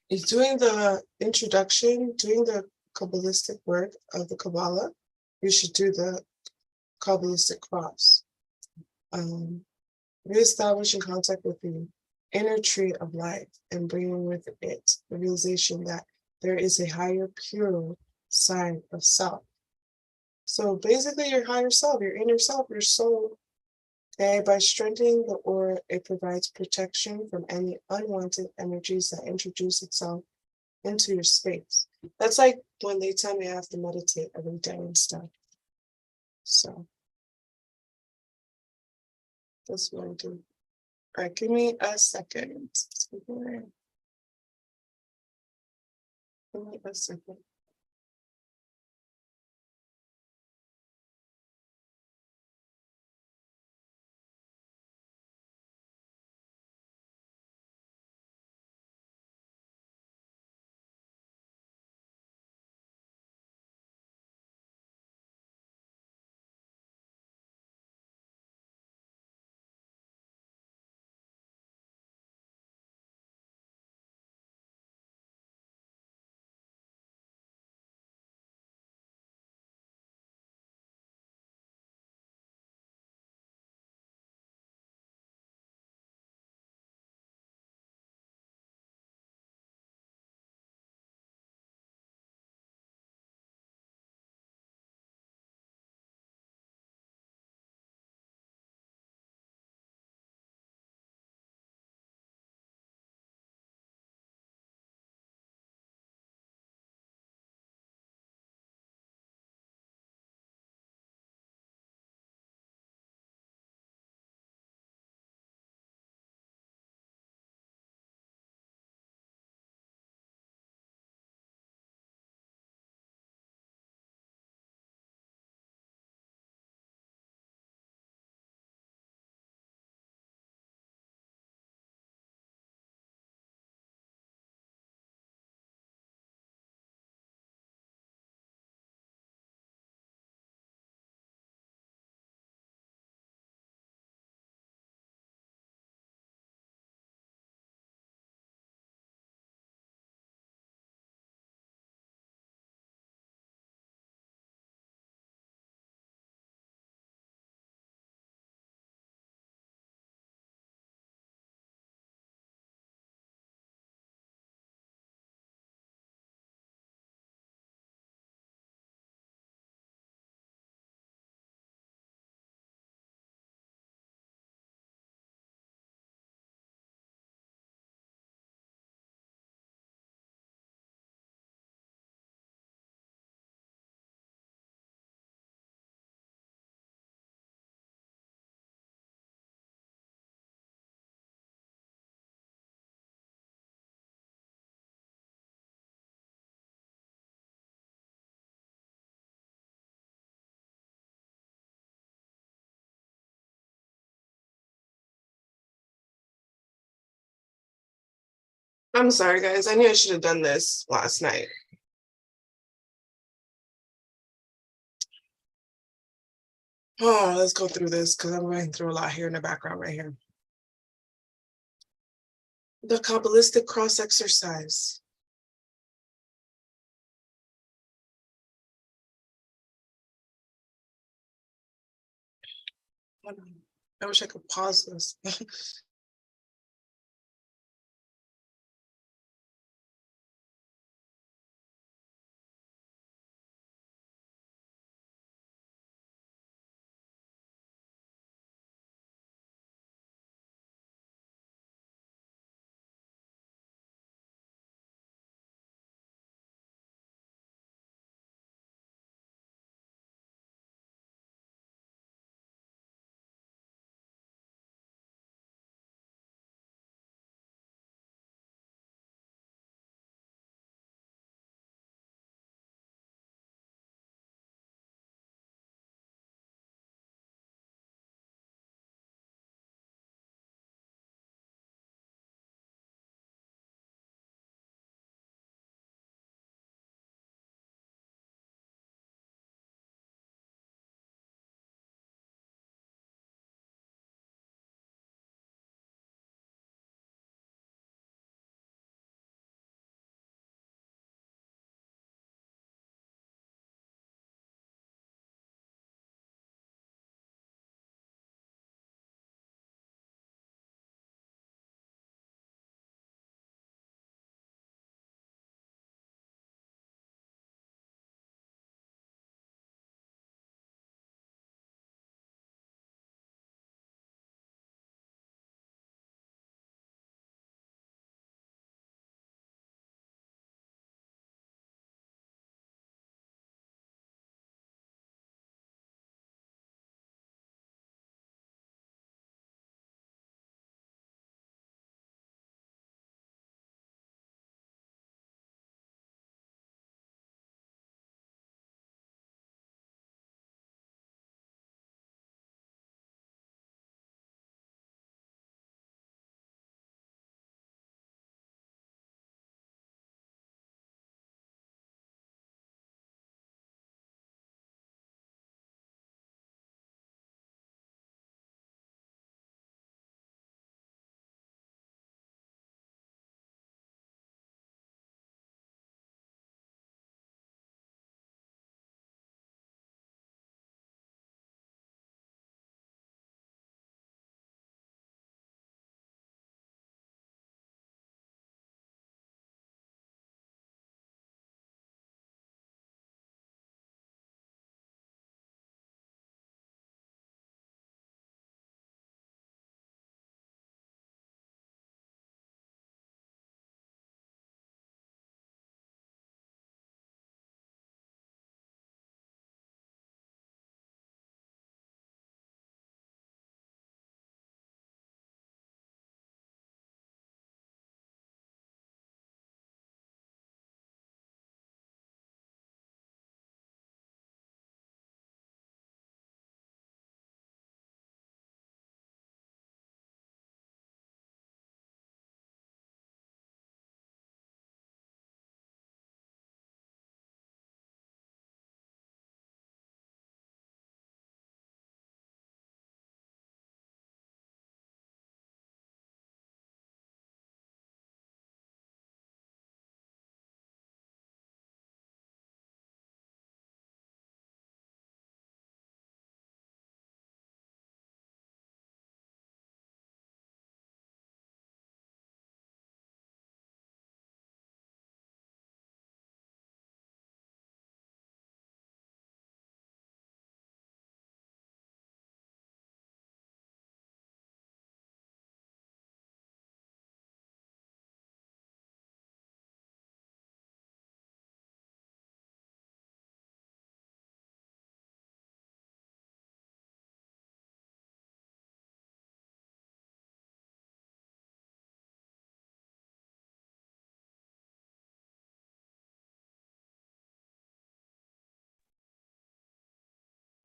is doing the introduction, doing the Kabbalistic work of the Kabbalah, you should do the Kabbalistic cross. Reestablishing contact with the inner tree of life and bringing with it the realization that there is a higher, pure side of self. So basically, your higher self, your inner self, your soul. Okay, by strengthening the aura, it provides protection from any unwanted energies that introduce itself into your space. That's like when they tell me I have to meditate every day and stuff. So that's what I do. All right, give me a second. Give me a second. I'm sorry, guys. I knew I should have done this last night. Oh, let's go through this because I'm going through a lot here in the background right here. The Kabbalistic cross exercise. I wish I could pause this.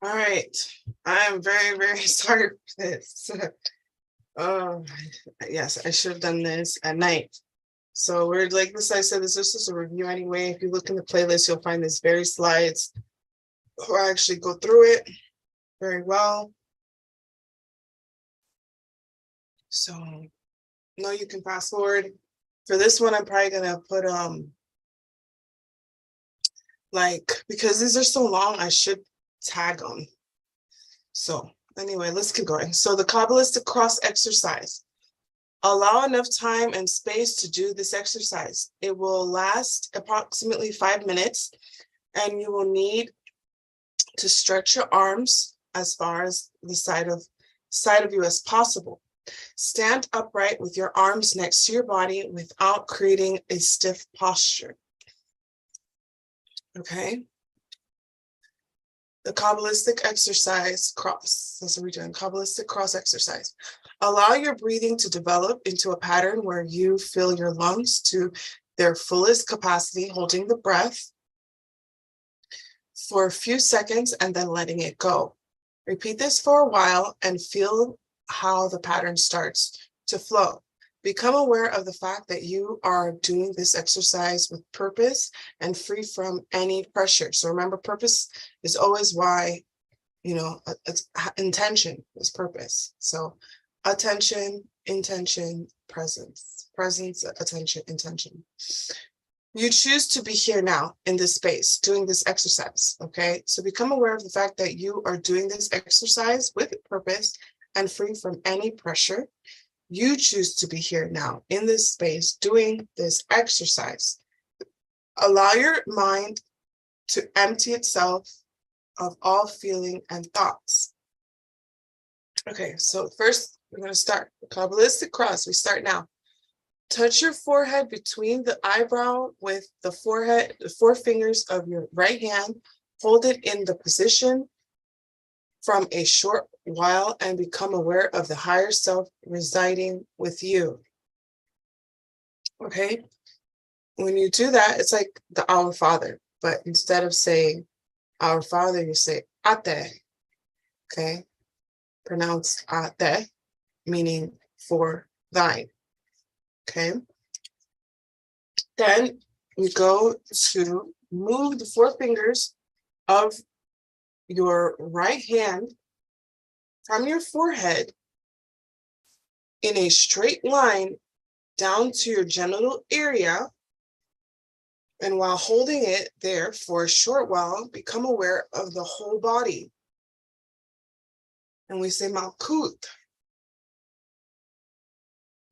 All right. I am very, very sorry for this. Oh, yes, I should have done this at night. So we're like this. I said this is a review anyway. If you look in the playlist, you'll find these very slides where I actually go through it very well. So no, you can fast forward. For this one, I'm probably gonna put like, because these are so long, I should tag them. So anyway, let's keep going. So the Kabbalistic cross exercise. Allow enough time and space to do this exercise. It will last approximately 5 minutes, and you will need to stretch your arms as far as the side of you as possible. Stand upright with your arms next to your body without creating a stiff posture. Okay. The Kabbalistic exercise cross. That's what we're doing. Kabbalistic cross exercise. Allow your breathing to develop into a pattern where you fill your lungs to their fullest capacity, holding the breath for a few seconds and then letting it go. Repeat this for a while and feel how the pattern starts to flow. Become aware of the fact that you are doing this exercise with purpose and free from any pressure. So remember, purpose is always why, it's intention is purpose. So attention, intention, presence, attention, intention. You choose to be here now in this space, doing this exercise, okay? So become aware of the fact that you are doing this exercise with purpose and free from any pressure. You choose to be here now in this space, doing this exercise. Allow your mind to empty itself of all feeling and thoughts. Okay, so first we're going to start the Kabbalistic cross. We start now. Touch your forehead between the eyebrow with the four fingers of your right hand. Hold it in the position from a short while and become aware of the higher self residing with you. Okay? When you do that, it's like the Our Father, but instead of saying Our Father, you say Ate. Okay? Pronounced Ate, meaning for thine. Okay? Then we go to move the four fingers of your right hand from your forehead in a straight line down to your genital area. And while holding it there for a short while, become aware of the whole body. And we say Malkuth.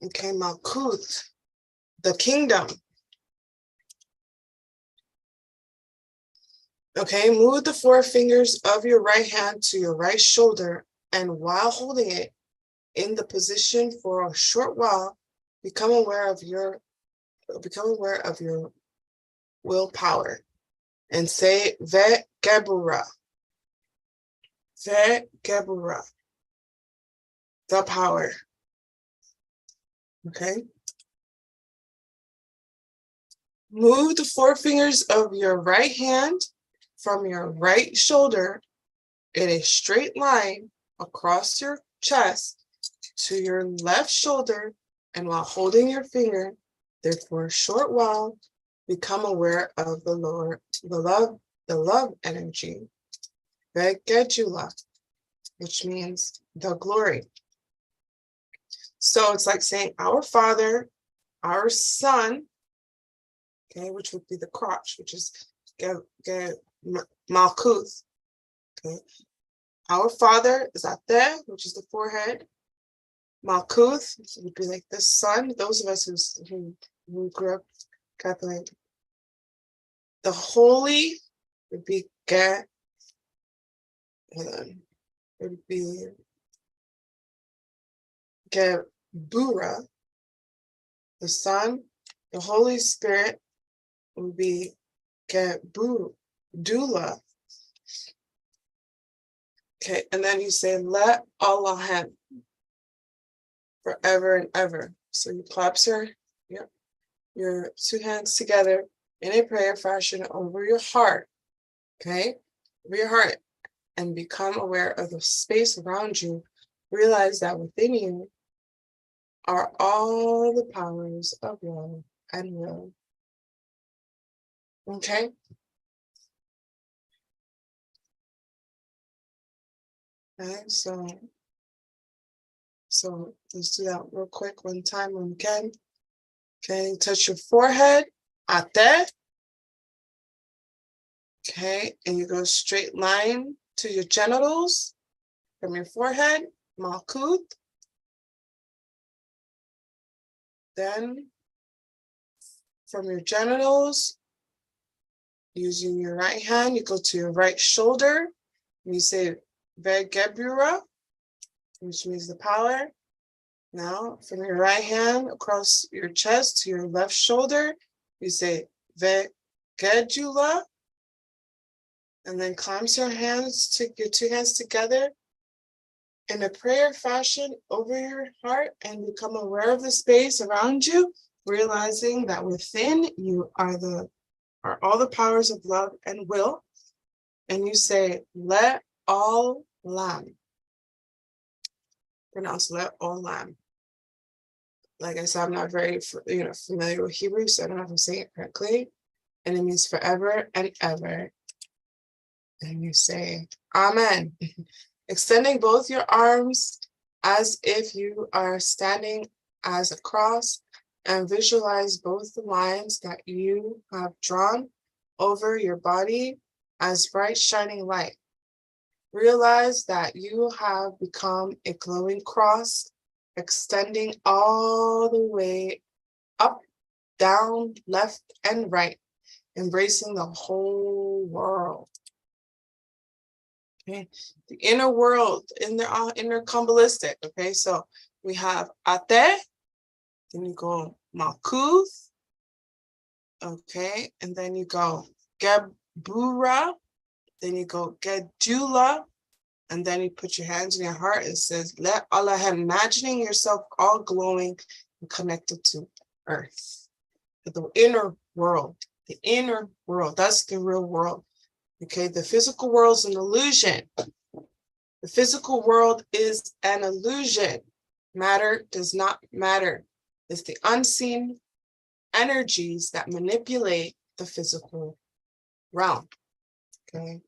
Okay, Malkuth, the kingdom. Okay, move the four fingers of your right hand to your right shoulder, and while holding it in the position for a short while, become aware of your willpower, and say Ve Gebura. Ve Gebura. The power. Okay. Move the four fingers of your right hand from your right shoulder in a straight line across your chest to your left shoulder, and while holding your finger there for a short while, become aware of the love energy, Vegejula, which means the glory. So it's like saying Our Father, our Son, okay, which would be the crotch, which is Malkuth. Okay. Our Father is Ate, which is the forehead. Malkuth would be like the sun. Those of us who grew up Catholic. The holy would be it would be Gebura, the Son. The Holy Spirit would be Gebudula. Okay, and then you say Let Allahem, forever and ever. So you clasp your two hands together in a prayer fashion over your heart. Okay, over your heart. and become aware of the space around you, realize that within you are all the powers of love and will. Okay? Okay, so let's do that real quick one time when we can. Okay, touch your forehead, ate. Okay, and you go straight line to your genitals from your forehead, malkut. Then from your genitals, using your right hand, you go to your right shoulder, and you say vegebura, which means the power. Now, from your right hand across your chest to your left shoulder, you say vegedula, and then clamps your two hands together in a prayer fashion over your heart and become aware of the space around you, realizing that within you are all the powers of love and will. And you say, let all lamb. Pronounce let all lamb. Like I said, I'm not very familiar with Hebrew, so I don't know if I'm saying it correctly. And it means forever and ever. And you say, Amen. Extending both your arms as if you are standing as a cross, and visualize both the lines that you have drawn over your body as bright shining light. Realize that you have become a glowing cross, extending all the way up, down, left, and right, embracing the whole world. Okay, the inner world, inner Kabbalistic. Okay, so we have ate, then you go malkuth, okay, and then you go gebura, then you go gedula, and then you put your hands in your heart and it says, let Allah, imagining yourself all glowing and connected to earth. The inner world, that's the real world. Okay, the physical world is an illusion. The physical world is an illusion. Matter does not matter. It's the unseen energies that manipulate the physical realm. Okay.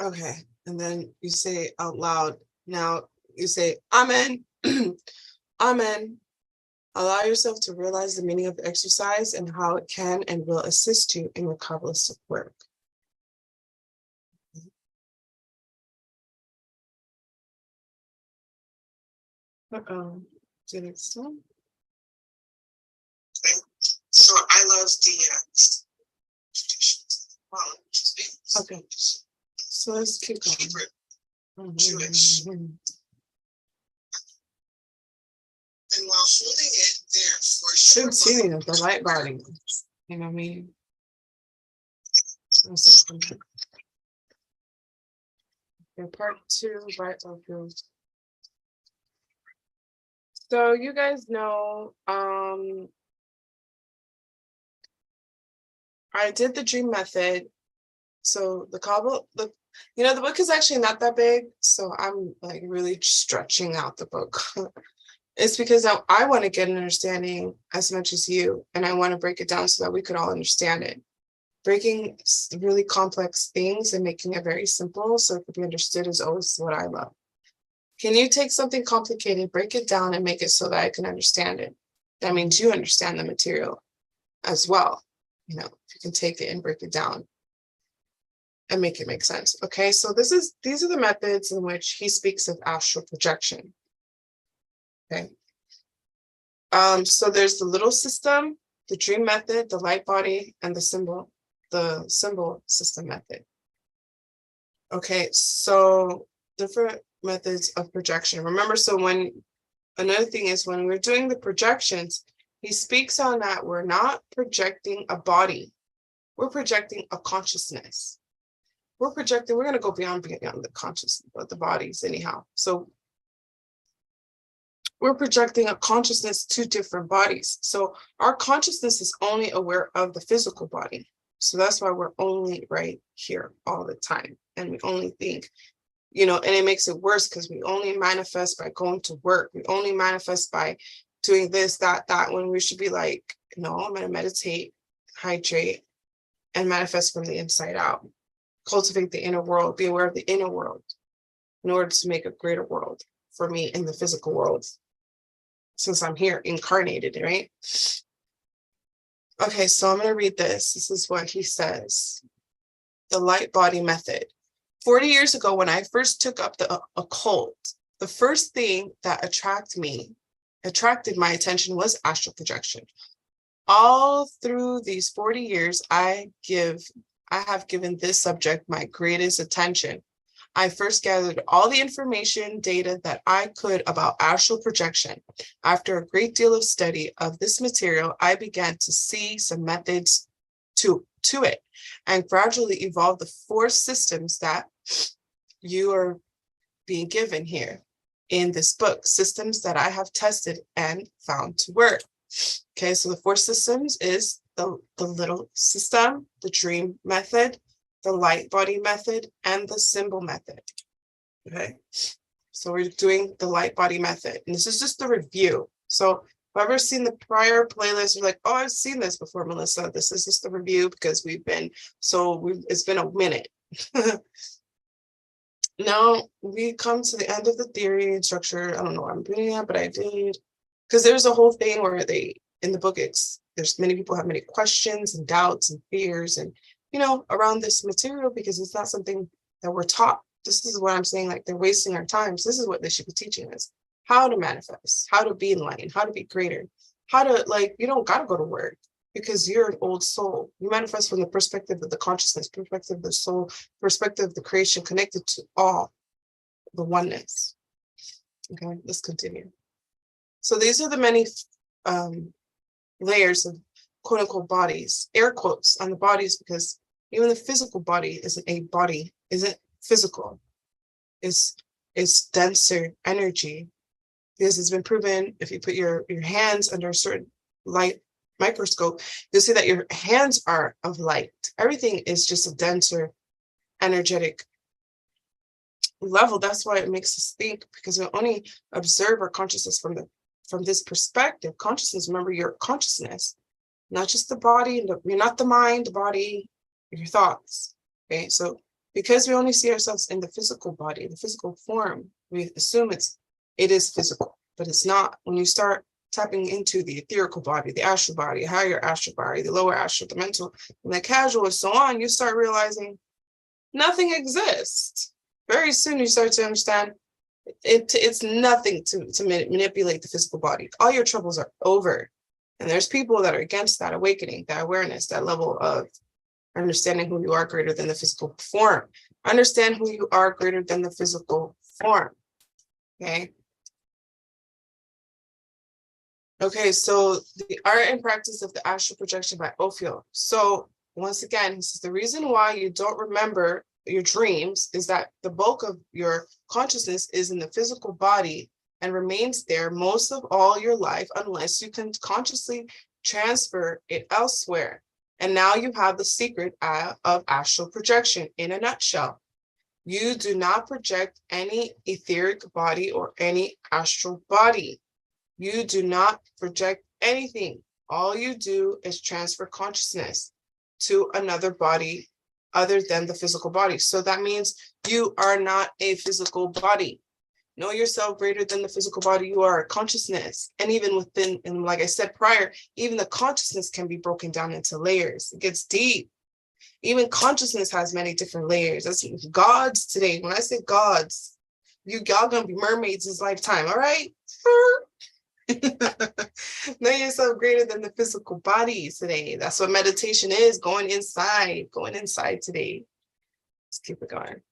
Okay, and then you say out loud, now you say, Amen, Amen. Allow yourself to realize the meaning of the exercise and how it can and will assist you in your Kabbalistic work. Did it stop? So I love the traditions. Okay, so let's keep going. Jewish. And while holding it there for sure. Seeing the light body, you know what I mean? Okay, part 2, right Ophiel. So you guys know, I did the dream method. So the book is actually not that big. So I'm like really stretching out the book. It's because I want to get an understanding as much as you, and I want to break it down so that we could all understand it. Breaking really complex things and making it very simple so it could be understood is always what I love. Can you take something complicated, break it down, and make it so that I can understand it? That means you understand the material as well. You know, if you can take it and break it down and make it make sense. Okay, so these are the methods in which he speaks of astral projection. Okay. So there's the little system, the dream method, the light body, and the symbol system method. Okay, so different methods of projection. Remember, so another thing is when we're doing the projections, he speaks on that we're not projecting a body, we're projecting a consciousness. We're going to go beyond the consciousness, but the bodies anyhow. So we're projecting a consciousness to different bodies. So our consciousness is only aware of the physical body. So that's why we're only right here all the time. And we only think, and it makes it worse because we only manifest by going to work. We only manifest by doing this, that, when we should be like, no, I'm going to meditate, hydrate, and manifest from the inside out. Cultivate the inner world, be aware of the inner world in order to make a greater world for me in the physical world. Since I'm here incarnated, right? Okay, so I'm going to read this. This is what he says. The light body method. 40 years ago, when I first took up the occult, the first thing that attracted my attention was astral projection. All through these 40 years, I have given this subject my greatest attention. I first gathered all the information, data that I could about astral projection. After a great deal of study of this material, I began to see some methods to it and gradually evolve the 4 systems that you are being given here in this book, systems that I have tested and found to work. Okay, so the 4 systems is the little system, the dream method, the light body method, and the symbol method. Okay, so we're doing the light body method, and this is just the review. So whoever's seen the prior playlist, you're like, oh, I've seen this before, Melissa. This is just the review because it's been a minute. Now we come to the end of the theory and structure. I don't know what I'm doing that, but I did. Because there's a whole thing where in the book, there's many people have many questions and doubts and fears and, around this material because it's not something that we're taught. This is what I'm saying, like they're wasting our time. So this is what they should be teaching us. How to manifest, how to be enlightened, how to be greater, how to, you don't got to go to work because you're an old soul. You manifest from the perspective of the consciousness, perspective of the soul, perspective of the creation connected to all the oneness. Okay, let's continue. So these are the many layers of quote unquote bodies, air quotes on the bodies, because even the physical body isn't physical. It's denser energy. Because it's been proven if you put your hands under a certain light microscope, you'll see that your hands are of light. Everything is just a denser energetic level. That's why it makes us think, because we only observe our consciousness from this perspective. Consciousness, remember, your consciousness, not just the body, you're not the mind, the body, your thoughts. Okay, so because we only see ourselves in the physical body, the physical form, we assume it is physical, but it's not. When you start tapping into the etherical body, the astral body, higher astral body, the lower astral, the mental, and the casual, and so on, you start realizing nothing exists. Very soon you start to understand it's nothing to manipulate the physical body. All your troubles are over. And there's people that are against that awakening, that awareness, that level of understanding who you are greater than the physical form. Understand who you are greater than the physical form. Okay. Okay, so the art and practice of the astral projection by Ophiel. So once again, he says the reason why you don't remember your dreams is that the bulk of your consciousness is in the physical body and remains there most of all your life unless you can consciously transfer it elsewhere. And now you have the secret of astral projection in a nutshell. You do not project any etheric body or any astral body. You do not project anything. All you do is transfer consciousness to another body other than the physical body. So that means you are not a physical body. Know yourself greater than the physical body. You are a consciousness. And even within, and like I said prior, even the consciousness can be broken down into layers. It gets deep. Even consciousness has many different layers. That's gods today. When I say gods, y'all gonna be mermaids this lifetime, all right? Know yourself greater than the physical body today. That's what meditation is, going inside today. Let's keep it going.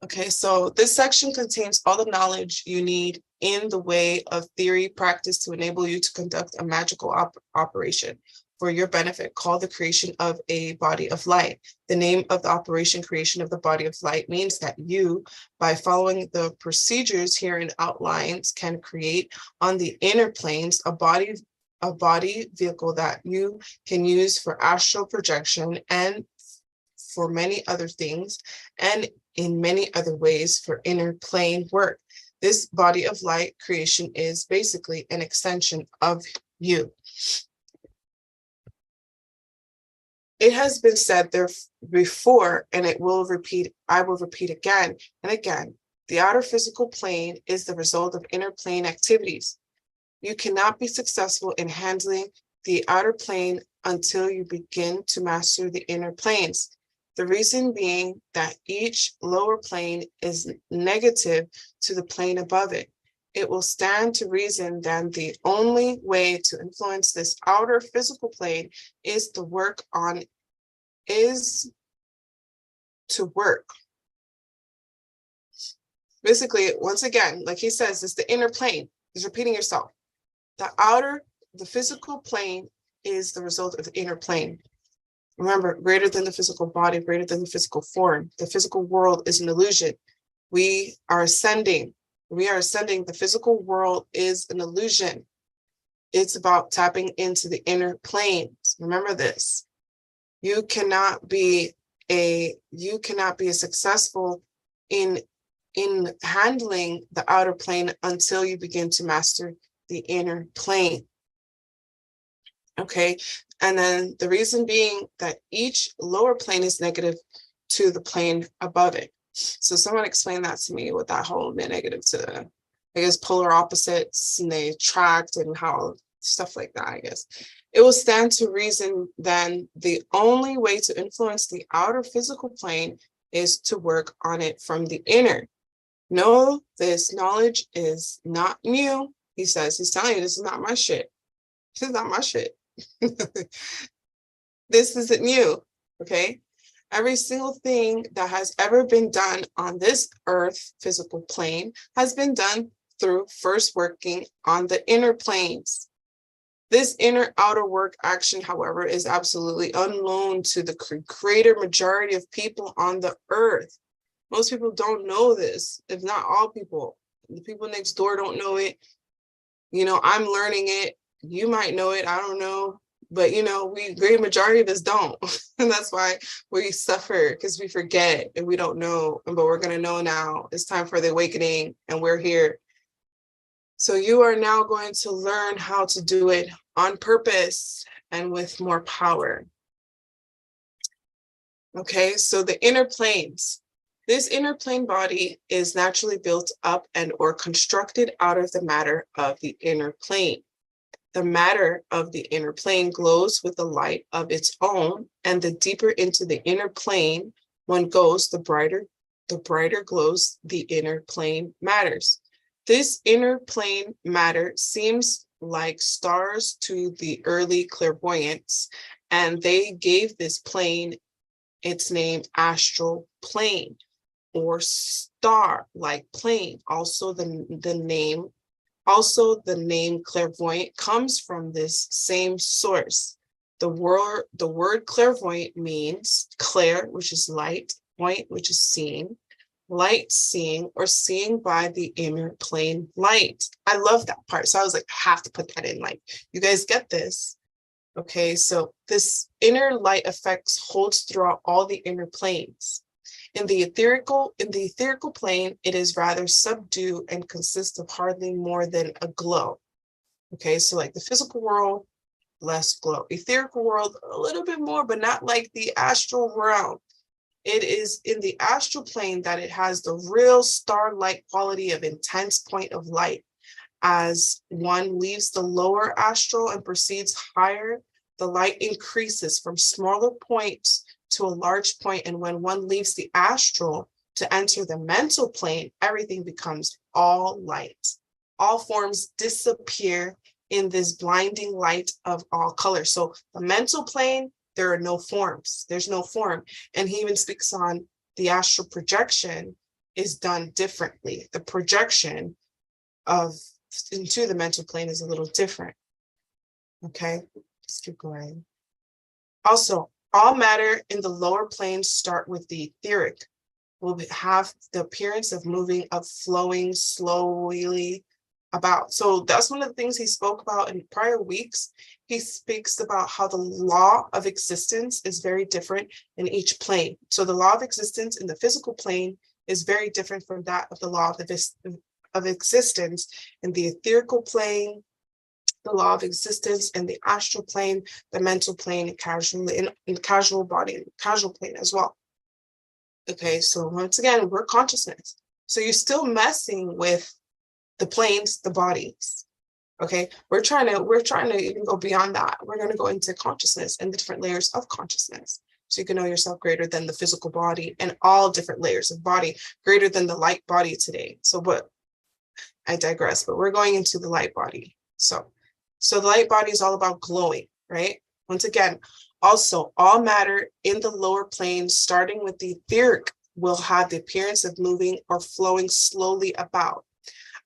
Okay, so this section contains all the knowledge you need in the way of theory practice to enable you to conduct a magical operation. for your benefit, called the creation of a body of light. The name of the operation creation of the body of light means that you, by following the procedures here in outlines, can create on the inner planes a body vehicle that you can use for astral projection and for many other things, and in many other ways for inner plane work. This body of light creation is basically an extension of you. It has been said there before, and I will repeat again and again. The outer physical plane is the result of inner plane activities. You cannot be successful in handling the outer plane until you begin to master the inner planes. The reason being that each lower plane is negative to the plane above it. It will stand to reason that the only way to influence this outer physical plane is to work. Basically, once again, like he says, it's the inner plane. He's repeating yourself. The physical plane is the result of the inner plane. Remember, greater than the physical body, greater than the physical form. The physical world is an illusion. We are ascending. The physical world is an illusion. It's about tapping into the inner planes. Remember this. You cannot be successful in handling the outer plane until you begin to master the inner plane. Okay, and then the reason being that each lower plane is negative to the plane above it. So someone explain that to me, what that whole negative to, I guess, polar opposites, and they attract, and how stuff like that, I guess. It will stand to reason then the only way to influence the outer physical plane is to work on it from the inner. No, this knowledge is not new. He says, he's telling you, this is not my shit. This is not my shit. This isn't new, okay? Every single thing that has ever been done on this earth physical plane has been done through first working on the inner planes. This inner outer work action, however, is absolutely unknown to the greater majority of people on the earth. Most people don't know this, if not all people. The people next door don't know it. You know, I'm learning it. You might know it, I don't know. But, you know, great majority of us don't. And that's why we suffer, because we forget and we don't know. But we're going to know now. It's time for the awakening, and we're here. So you are now going to learn how to do it on purpose and with more power. Okay, so the inner planes. This inner plane body is naturally built up and or constructed out of the matter of the inner plane. The matter of the inner plane glows with a light of its own, and the deeper into the inner plane one goes, the brighter glows the inner plane matters. This inner plane matter seems like stars to the early clairvoyants, and they gave this plane its name astral plane, or star-like plane. Also the name clairvoyant comes from this same source. The word clairvoyant means clair, which is light, point, which is seeing, light seeing, or seeing by the inner plane light. I love that part. So I was like, I have to put that in. Like, you guys get this? Okay, so this inner light effects holds throughout all the inner planes. In the etherical plane, it is rather subdued and consists of hardly more than a glow. Okay, so like the physical world, less glow. Etherical world, a little bit more, but not like the astral realm. It is in the astral plane that it has the real star-like quality of intense point of light. As one leaves the lower astral and proceeds higher, the light increases from smaller points to a large point, and when one leaves the astral to enter the mental plane, everything becomes all light. All forms disappear in this blinding light of all colors. So the mental plane, there are no forms. There's no form. And he even speaks on the astral projection is done differently. The projection into the mental plane is a little different. Okay, let's keep going. Also, all matter in the lower planes start with the etheric, will have the appearance of moving, of flowing slowly about. So that's one of the things he spoke about in prior weeks. He speaks about how the law of existence is very different in each plane. So the law of existence in the physical plane is very different from that of the law of existence in the etherical plane, the law of existence in the astral plane, the mental plane, and in the casual body, casual plane as well. Okay, so once again, we're consciousness. So you're still messing with the planes, the bodies. Okay, we're trying to even go beyond that. We're going to go into consciousness and the different layers of consciousness. So you can know yourself greater than the physical body and all different layers of body, greater than the light body today. So, but I digress, but we're going into the light body. So the light body is all about glowing, right? Once again, also all matter in the lower planes, starting with the etheric, will have the appearance of moving or flowing slowly about.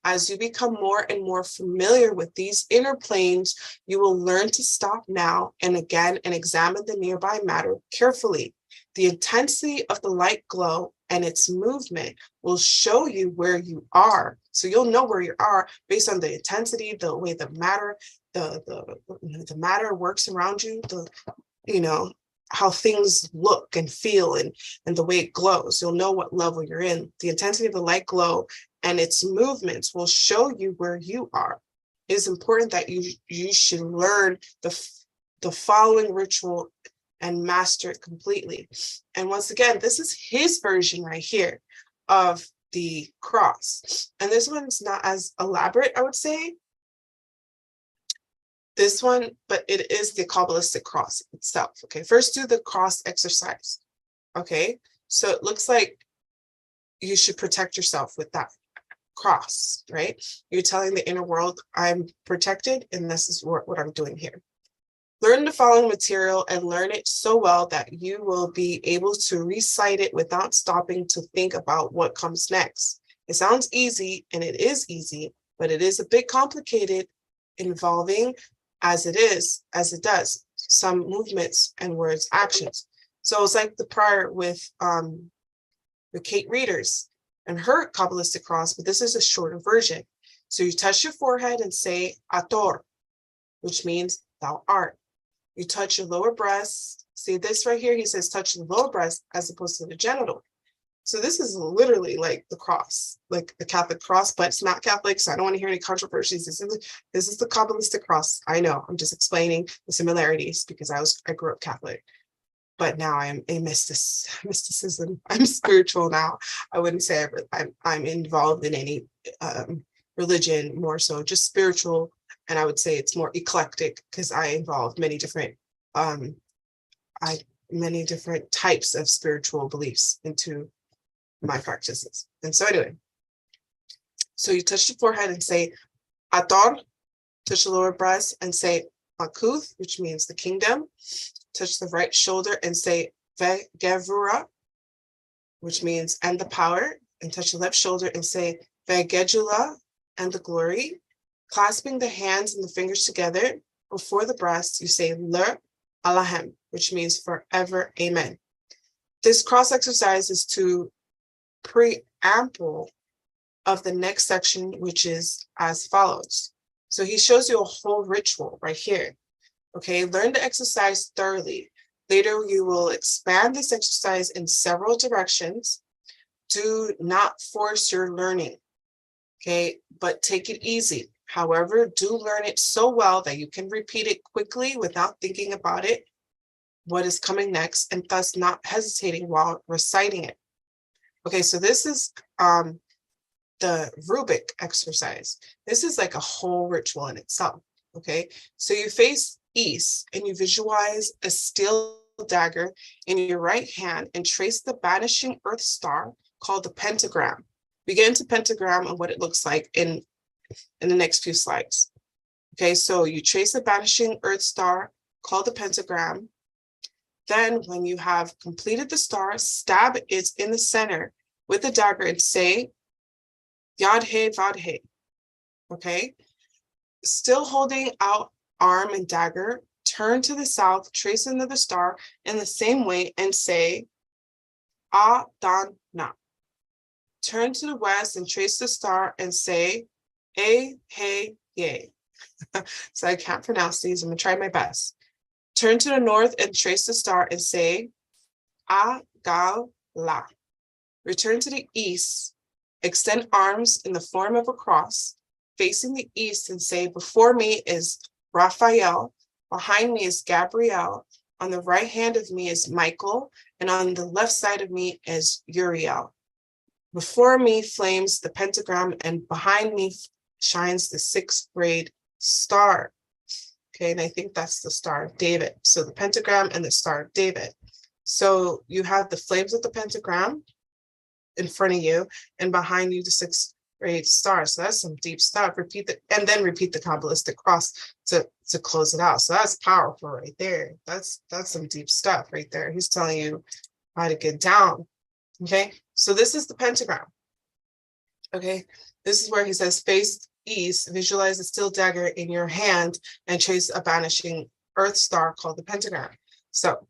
As you become more and more familiar with these inner planes, you will learn to stop now and again and examine the nearby matter carefully. The intensity of the light glow and its movement will show you where you are. So you'll know where you are based on the intensity, the way the matter, the matter works around you, how things look and feel and the way it glows. You'll know what level you're in. The intensity of the light glow and its movements will show you where you are. It is important that you should learn the following ritual and master it completely. And once again, this is his version right here of the cross. And this one's not as elaborate, I would say. This one, but it is the Kabbalistic cross itself. Okay, first do the cross exercise. Okay, so it looks like you should protect yourself with that cross, right? You're telling the inner world, I'm protected, and this is what I'm doing here. Learn the following material and learn it so well that you will be able to recite it without stopping to think about what comes next. It sounds easy, and it is easy, but it is a bit complicated, involving as it does, some movements and words, actions. So it's like the prior with Kate Readers and her Kabbalistic cross, but this is a shorter version. So you touch your forehead and say Ator, which means thou art. You touch your lower breast. See this right here, he says touch the lower breast as opposed to the genital. So this is literally like the cross, like the Catholic cross, but it's not Catholic, so I don't want to hear any controversies. This is the Kabbalistic cross. I know, I'm just explaining the similarities because I grew up Catholic, but now I am a mysticism. I'm spiritual now. I wouldn't say I'm involved in any religion, more so just spiritual, and I would say it's more eclectic because I involve many different types of spiritual beliefs into my practices. And so anyway, so you touch the forehead and say Ator, touch the lower breast and say Makuth, which means the kingdom. Touch the right shoulder and say Ve Gevura, which means and the power, and touch the left shoulder and say Ve Gedula, and the glory. Clasping the hands and the fingers together before the breast, you say Le Alahem, which means forever, amen. This cross exercise is to preamble of the next section, which is as follows. So he shows you a whole ritual right here. Okay, learn the exercise thoroughly. Later, you will expand this exercise in several directions. Do not force your learning, okay, but take it easy. However, do learn it so well that you can repeat it quickly without thinking about it, what is coming next, and thus not hesitating while reciting it. Okay, so this is the Rubik exercise. This is like a whole ritual in itself, okay? So you face east and you visualize a steel dagger in your right hand and trace the vanishing earth star called the pentagram. We get into pentagram and what it looks like in the next few slides. Okay, so you trace the vanishing earth star called the pentagram. Then when you have completed the star, stab it in the center with the dagger and say, Yad He Vad He. Okay, still holding out arm and dagger, turn to the south, trace another star in the same way and say, A Dan Na. Turn to the west and trace the star and say, A He Ye. So I can't pronounce these. I'm going to try my best. Turn to the north and trace the star and say, A Gal La. Return to the east. Extend arms in the form of a cross, facing the east, and say, before me is Raphael, behind me is Gabriel, on the right hand of me is Michael, and on the left side of me is Uriel. Before me flames the pentagram, and behind me shines the 6th grade star. Okay, and I think that's the Star of David. So the pentagram and the Star of David. So you have the flames of the pentagram in front of you, and behind you the 6th grade star. So that's some deep stuff. Repeat the Kabbalistic cross to close it out. So that's powerful right there. That's some deep stuff right there. He's telling you how to get down. Okay, so this is the pentagram. Okay, this is where he says face east, visualize a steel dagger in your hand and trace a vanishing earth star called the pentagram. So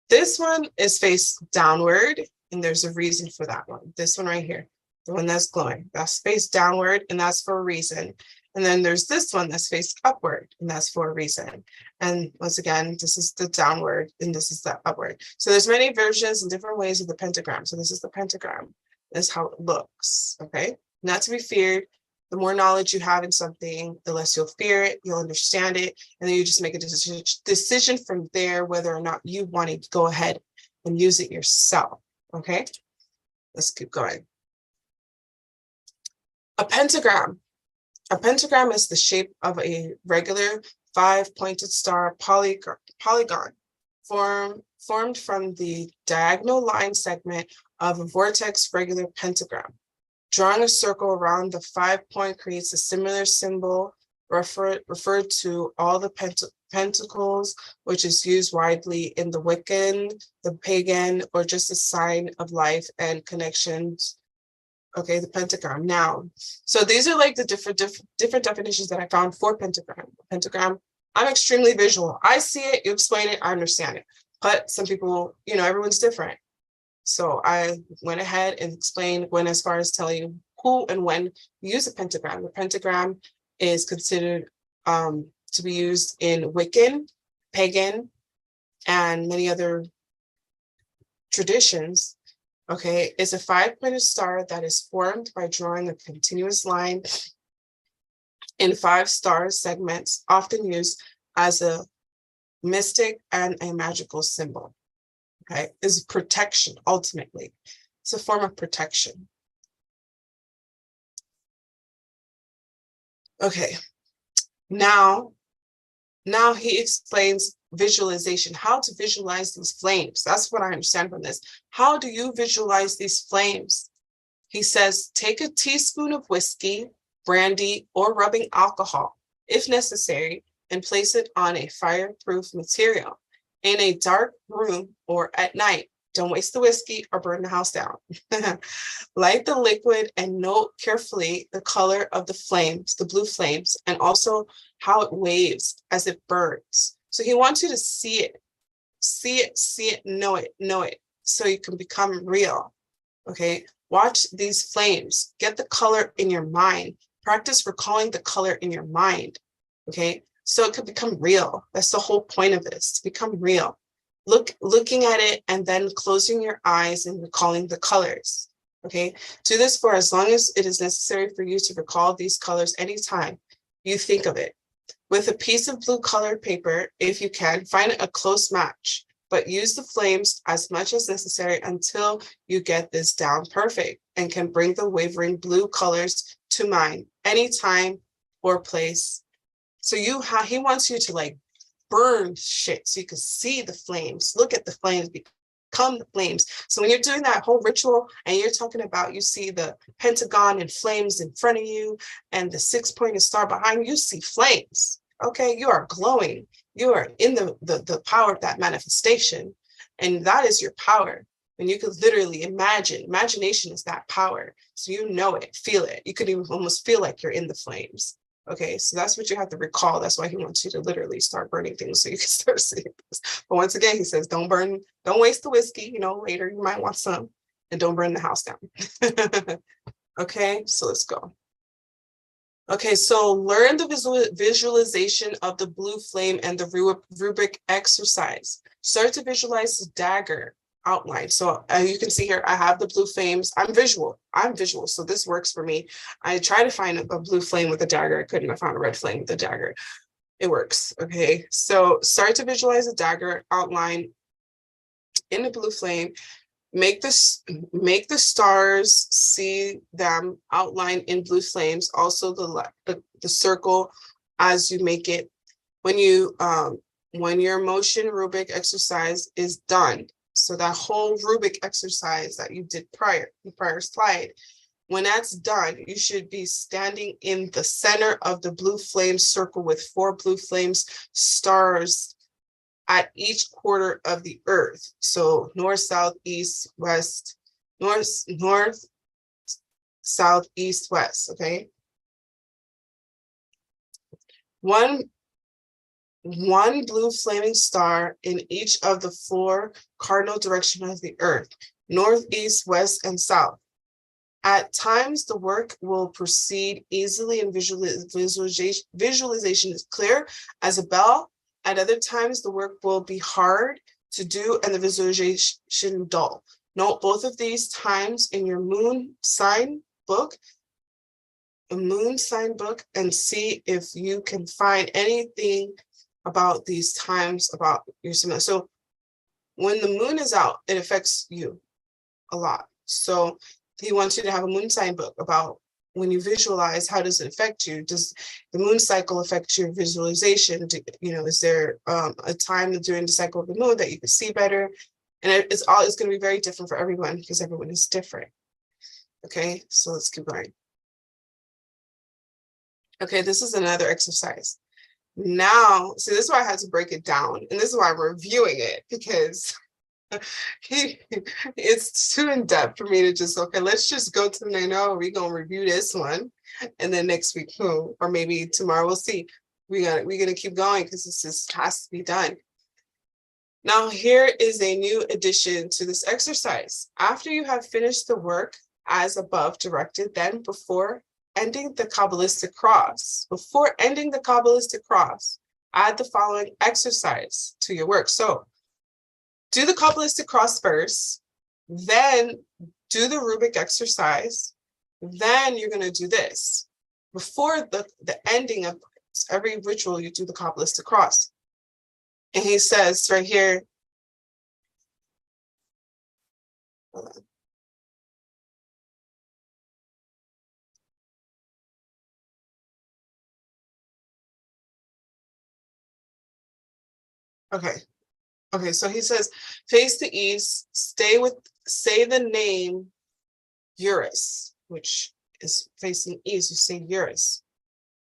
this one is face downward, and there's a reason for that one. This one right here, the one that's glowing, that's face downward, and that's for a reason. And then there's this one that's face upward, and that's for a reason. And once again, this is the downward, and this is the upward. So there's many versions and different ways of the pentagram. So this is the pentagram. This is how it looks, okay? Not to be feared. The more knowledge you have in something, the less you'll fear it, you'll understand it, and then you just make a decision from there whether or not you want to go ahead and use it yourself, okay? Let's keep going. A pentagram. A pentagram is the shape of a regular 5-pointed star polygon formed from the diagonal line segment of a vortex regular pentagram. Drawing a circle around the 5-point creates a similar symbol referred to all the pentacles, which is used widely in the Wiccan, the pagan, or just a sign of life and connections. Okay, the pentagram. Now, so these are like the different definitions that I found for pentagram. Pentagram, I'm extremely visual. I see it, you explain it, I understand it. But some people, everyone's different. So I went ahead and went as far as telling you who and when you use a pentagram. The pentagram is considered to be used in Wiccan, pagan, and many other traditions. Okay, it's a 5-pointed star that is formed by drawing a continuous line in 5 star segments, often used as a mystic and a magical symbol. Okay, is protection, ultimately. It's a form of protection. Okay, now he explains visualization, how to visualize these flames. That's what I understand from this. How do you visualize these flames? He says, take a teaspoon of whiskey, brandy, or rubbing alcohol, if necessary, and place it on a fireproof material in a dark room or at night. Don't waste the whiskey or burn the house down. Light the liquid and note carefully the color of the flames, the blue flames, and also how it waves as it burns. So he wants you to see it, know it, so you can become real. Okay, watch these flames, get the color in your mind, practice recalling the color in your mind. Okay, so it could become real. That's the whole point of this, to become real. Looking at it and then closing your eyes and recalling the colors. Okay, do this for as long as it is necessary for you to recall these colors anytime you think of it. With a piece of blue colored paper, if you can, find a close match, but use the flames as much as necessary until you get this down perfect and can bring the wavering blue colors to mind anytime or place. So he wants you to like burn shit so you can see the flames, look at the flames, become the flames. So when you're doing that whole ritual and you're talking about, you see the pentagon and flames in front of you and the 6-pointed star behind you, you see flames. Okay, you are glowing. You are in the power of that manifestation. And that is your power. And you could literally imagine. Imagination is that power. So you know it, feel it. You could even almost feel like you're in the flames. Okay, so that's what you have to recall. That's why he wants you to literally start burning things so you can start seeing this. But once again, he says, don't waste the whiskey. You know, later you might want some, and don't burn the house down. Okay, so let's go. Okay, so learn the visualization of the blue flame and the rubric exercise. Start to visualize the dagger outline. So you can see here, I have the blue flames. I'm visual, so this works for me. I tried to find a blue flame with a dagger. I couldn't. I found a red flame with a dagger. It works. Okay, so start to visualize the dagger outline in the blue flame. Make the stars, see them outlined in blue flames. Also the circle as you make it. When your motion rubric exercise is done, so that whole rubric exercise that you did the prior slide, when that's done, you should be standing in the center of the blue flame circle with 4 blue flames stars at each quarter of the earth. So north, south, east, west, north, south, east, west. Okay. One blue flaming star in each of the 4 cardinal directions of the earth, north, east, west, and south. At times, the work will proceed easily and visualization is clear as a bell. At other times, the work will be hard to do and the visualization dull. Note both of these times in your moon sign book, and see if you can find anything about these times about your similar. So when the moon is out, it affects you a lot. So he wants you to have a moon sign book about when you visualize, how does it affect you? Does the moon cycle affect your visualization? Is there a time during the cycle of the moon that you can see better? And it's going to be very different for everyone because everyone is different. Okay, so let's keep going. Okay, this is another exercise. Now, so this is why I had to break it down. And this is why I'm reviewing it, because it's too in depth for me to just, okay, let's just go to the we're going to review this one. And then next week, or maybe tomorrow, we'll see. We're going to keep going because this has to be done. Now, here is a new addition to this exercise. After you have finished the work as above directed, then before ending the Kabbalistic cross, add the following exercise to your work. So do the Kabbalistic cross first, then do the rubric exercise, then you're going to do this. Before the ending of every ritual, you do the Kabbalistic cross. And he says right here, hold on. Okay, so he says, face the east, say the name Urus, which is facing east, you say Urus.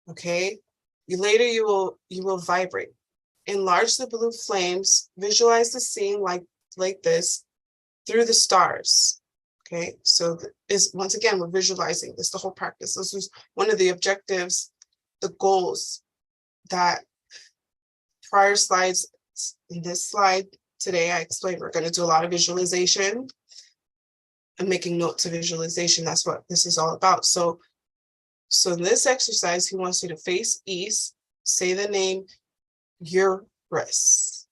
Okay, later you will vibrate. Enlarge the blue flames, visualize the scene like this through the stars. Okay, so once again, we're visualizing this, the whole practice. This was one of the objectives, the goals that prior slides. In this slide today, I explained we're going to do a lot of visualization and making notes of visualization. That's what this is all about. So in this exercise, he wants you to face east, say the name Urus.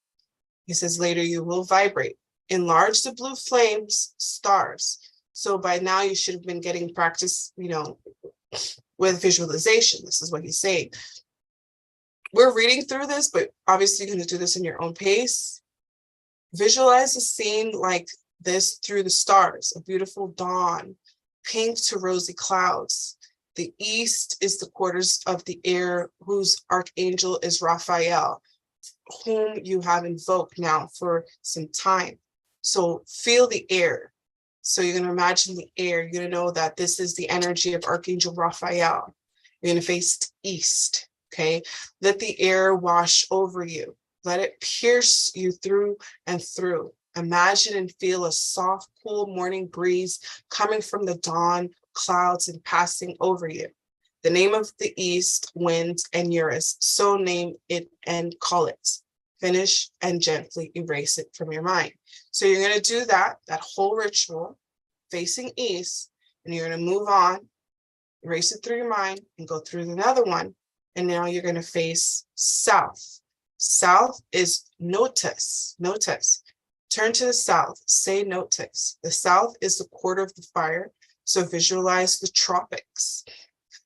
He says later you will vibrate. Enlarge the blue flames, stars. So by now you should have been getting practice, with visualization. This is what he's saying. We're reading through this, but obviously you're going to do this in your own pace. Visualize the scene like this through the stars, a beautiful dawn, pink to rosy clouds. The east is the quarters of the air, whose archangel is Raphael, whom you have invoked now for some time. So feel the air. So you're going to imagine the air. You're going to know that this is the energy of Archangel Raphael. You're going to face east. Okay, let the air wash over you. Let it pierce you through and through. Imagine and feel a soft, cool morning breeze coming from the dawn clouds and passing over you. The name of the east, wind, and Eurus, so name it and call it. Finish and gently erase it from your mind. So you're going to do that whole ritual facing east, and you're going to move on, erase it through your mind, and go through another one. And now you're going to face south. South is notice. Turn to the south, say notice. The south is the quarter of the fire, so visualize the tropics.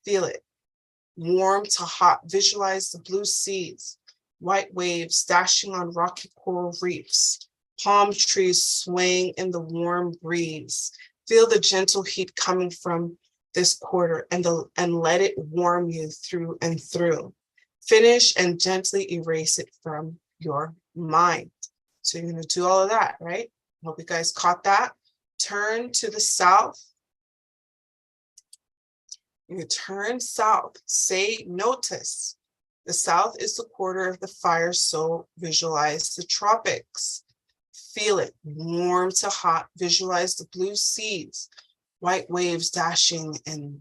Feel it. Warm to hot, visualize the blue seas, white waves dashing on rocky coral reefs, palm trees swaying in the warm breeze. Feel the gentle heat coming from this quarter and let it warm you through and through. Finish and gently erase it from your mind. So you're going to do all of that, right? Hope you guys caught that. Turn to the south. You turn south, say notice. The south is the quarter of the fire, so visualize the tropics. Feel it, warm to hot, visualize the blue seas, white waves dashing and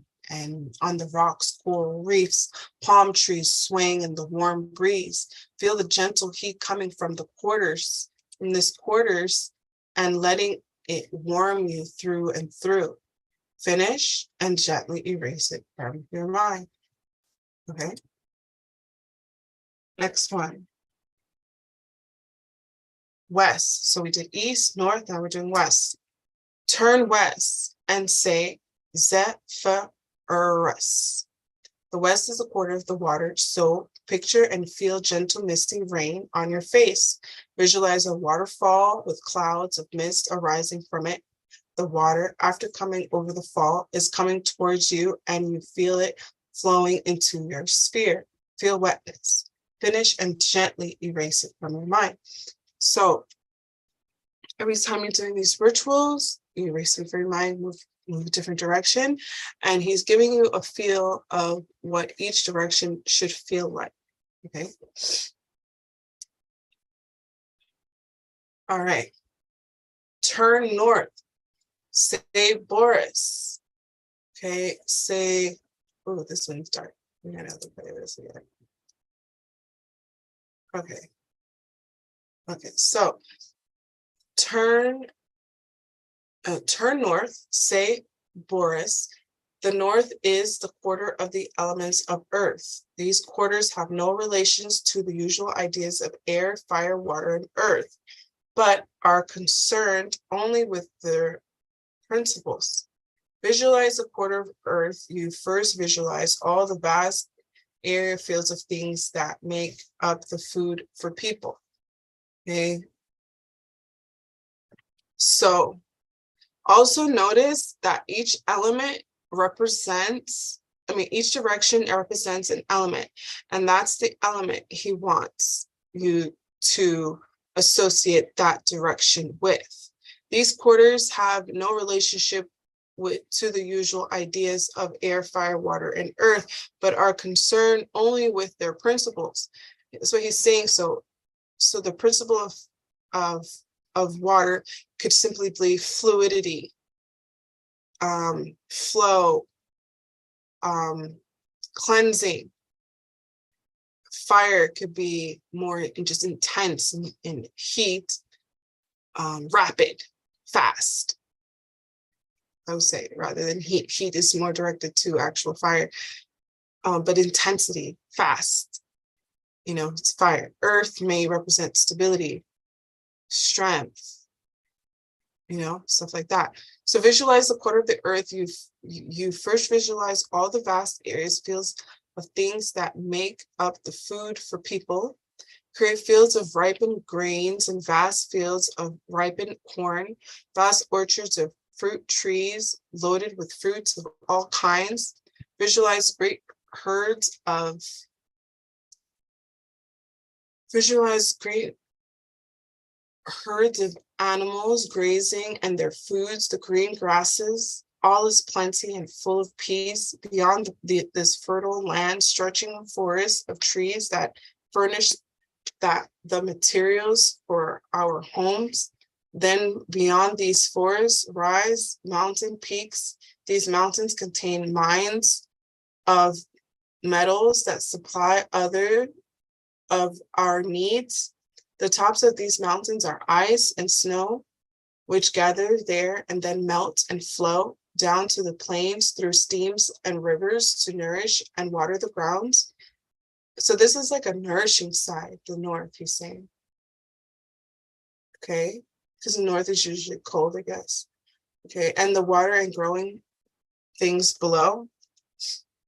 on the rocks, coral reefs, palm trees swaying in the warm breeze. Feel the gentle heat coming from this quarters, and letting it warm you through and through. Finish and gently erase it from your mind. Okay. Next one. West. So we did east, north, now we're doing west. Turn west and say Zephyrus. The west is a quarter of the water, so picture and feel gentle misty rain on your face. Visualize a waterfall with clouds of mist arising from it. The water, after coming over the fall, is coming towards you and you feel it flowing into your sphere. Feel wetness. Finish and gently erase it from your mind. So every time you're doing these rituals, you erase them from your mind, move a different direction, and he's giving you a feel of what each direction should feel like. Okay. All right. Turn north. Say Boris. Okay, say, oh, this one's dark. We're gonna have to play this again. Okay. Okay, so turn north, say Boris. The north is the quarter of the elements of earth. These quarters have no relations to the usual ideas of air, fire, water, and earth, but are concerned only with their principles. Visualize a quarter of earth. You first visualize all the vast area fields of things that make up the food for people. Okay. So also notice that each element represents, each direction represents an element, and that's the element he wants you to associate that direction with. These quarters have no relationship to the usual ideas of air, fire, water, and earth, but are concerned only with their principles. That's what he's saying. So the principle of water could simply be fluidity, flow, cleansing. Fire could be more just intense in heat, rapid, fast, I would say, rather than heat. Heat is more directed to actual fire, but intensity, fast, it's fire. Earth may represent stability, strength, stuff like that. So visualize the quarter of the earth. You first visualize all the vast areas, fields of things that make up the food for people. Create fields of ripened grains and vast fields of ripened corn, vast orchards of fruit trees loaded with fruits of all kinds. Visualize great herds of animals grazing and their foods, the green grasses. All is plenty and full of peace beyond this fertile land, stretching forests of trees that furnish the materials for our homes. Then beyond these forests rise mountain peaks. These mountains contain mines of metals that supply other of our needs. The tops of these mountains are ice and snow, which gather there and then melt and flow down to the plains through streams and rivers to nourish and water the grounds. So this is like a nourishing side, the north, he's saying. Okay, because the north is usually cold, I guess. Okay, and the water and growing things below.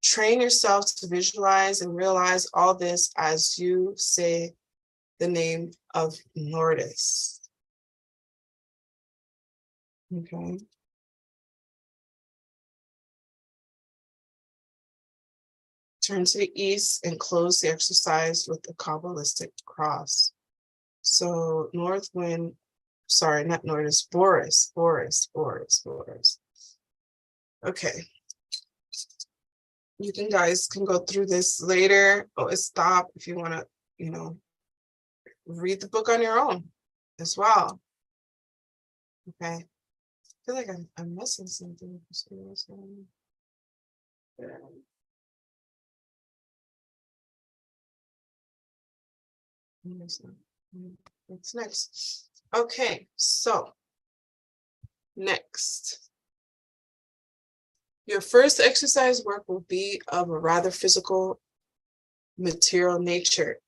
Train yourself to visualize and realize all this as you say the name of Nordis. Okay. Turn to the east and close the exercise with the Kabbalistic cross. So north wind, sorry, not Nordis, Boris. Okay. You guys can go through this later or stop if you want to, read the book on your own as well. Okay. I feel like I'm missing something. What's next? Okay, so next. Your first exercise work will be of a rather physical, material nature.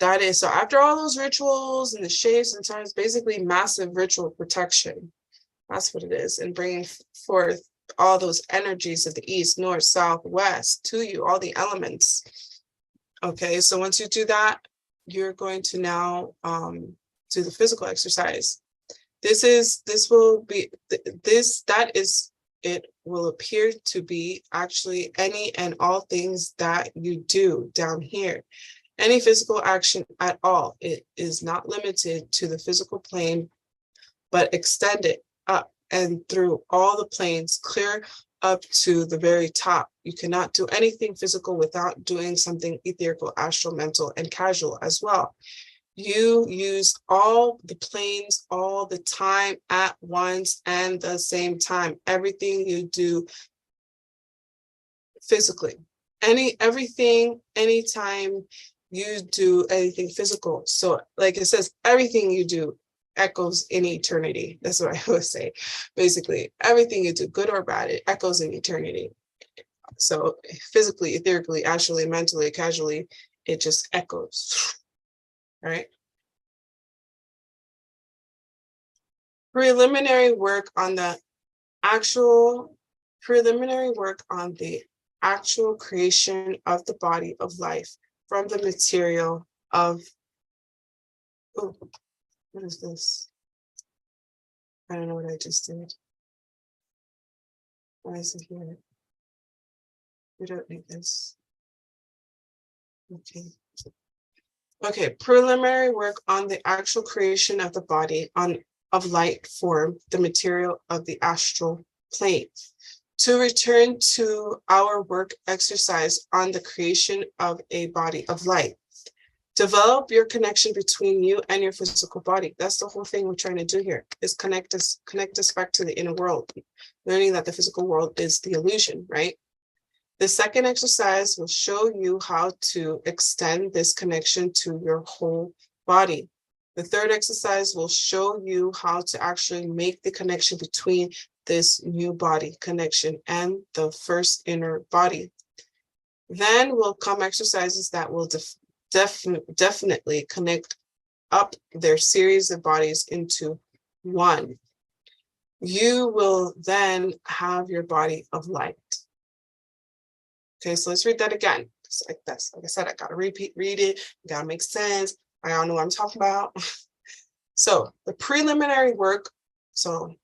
That is, so after all those rituals and the shapes and times, basically massive ritual protection. That's what it is. And bringing forth all those energies of the east, north, south, west to you, all the elements. Okay, so once you do that, you're going to now do the physical exercise. It will appear to be actually any and all things that you do down here. Any physical action at all. It is not limited to the physical plane, but extend it up and through all the planes, clear up to the very top. You cannot do anything physical without doing something etherical, astral, mental, and casual as well. You use all the planes all the time at once and the same time. Everything you do physically. Anytime you do anything physical. So like it says, everything you do echoes in eternity. That's what I always say. Basically, everything you do, good or bad, it echoes in eternity. So physically, etherically, astrally, mentally, casually, it just echoes. Right? Preliminary work on the actual creation of the body of life from the material of, oh, what is this? I don't know what I just did. Why is it here? We don't need this. Okay, preliminary work on the actual creation of the body of light form, the material of the astral plane. To return to our work exercise on the creation of a body of light. Develop your connection between you and your physical body. That's the whole thing we're trying to do here, is connect us back to the inner world, learning that the physical world is the illusion, right? The second exercise will show you how to extend this connection to your whole body. The third exercise will show you how to actually make the connection between this new body connection and the first inner body. Then will come exercises that will definitely connect up their series of bodies into one. You will then have your body of light. Okay, so let's read that again. It's like this. Like I said, I gotta read it, gotta make sense. I don't know what I'm talking about. So the preliminary work on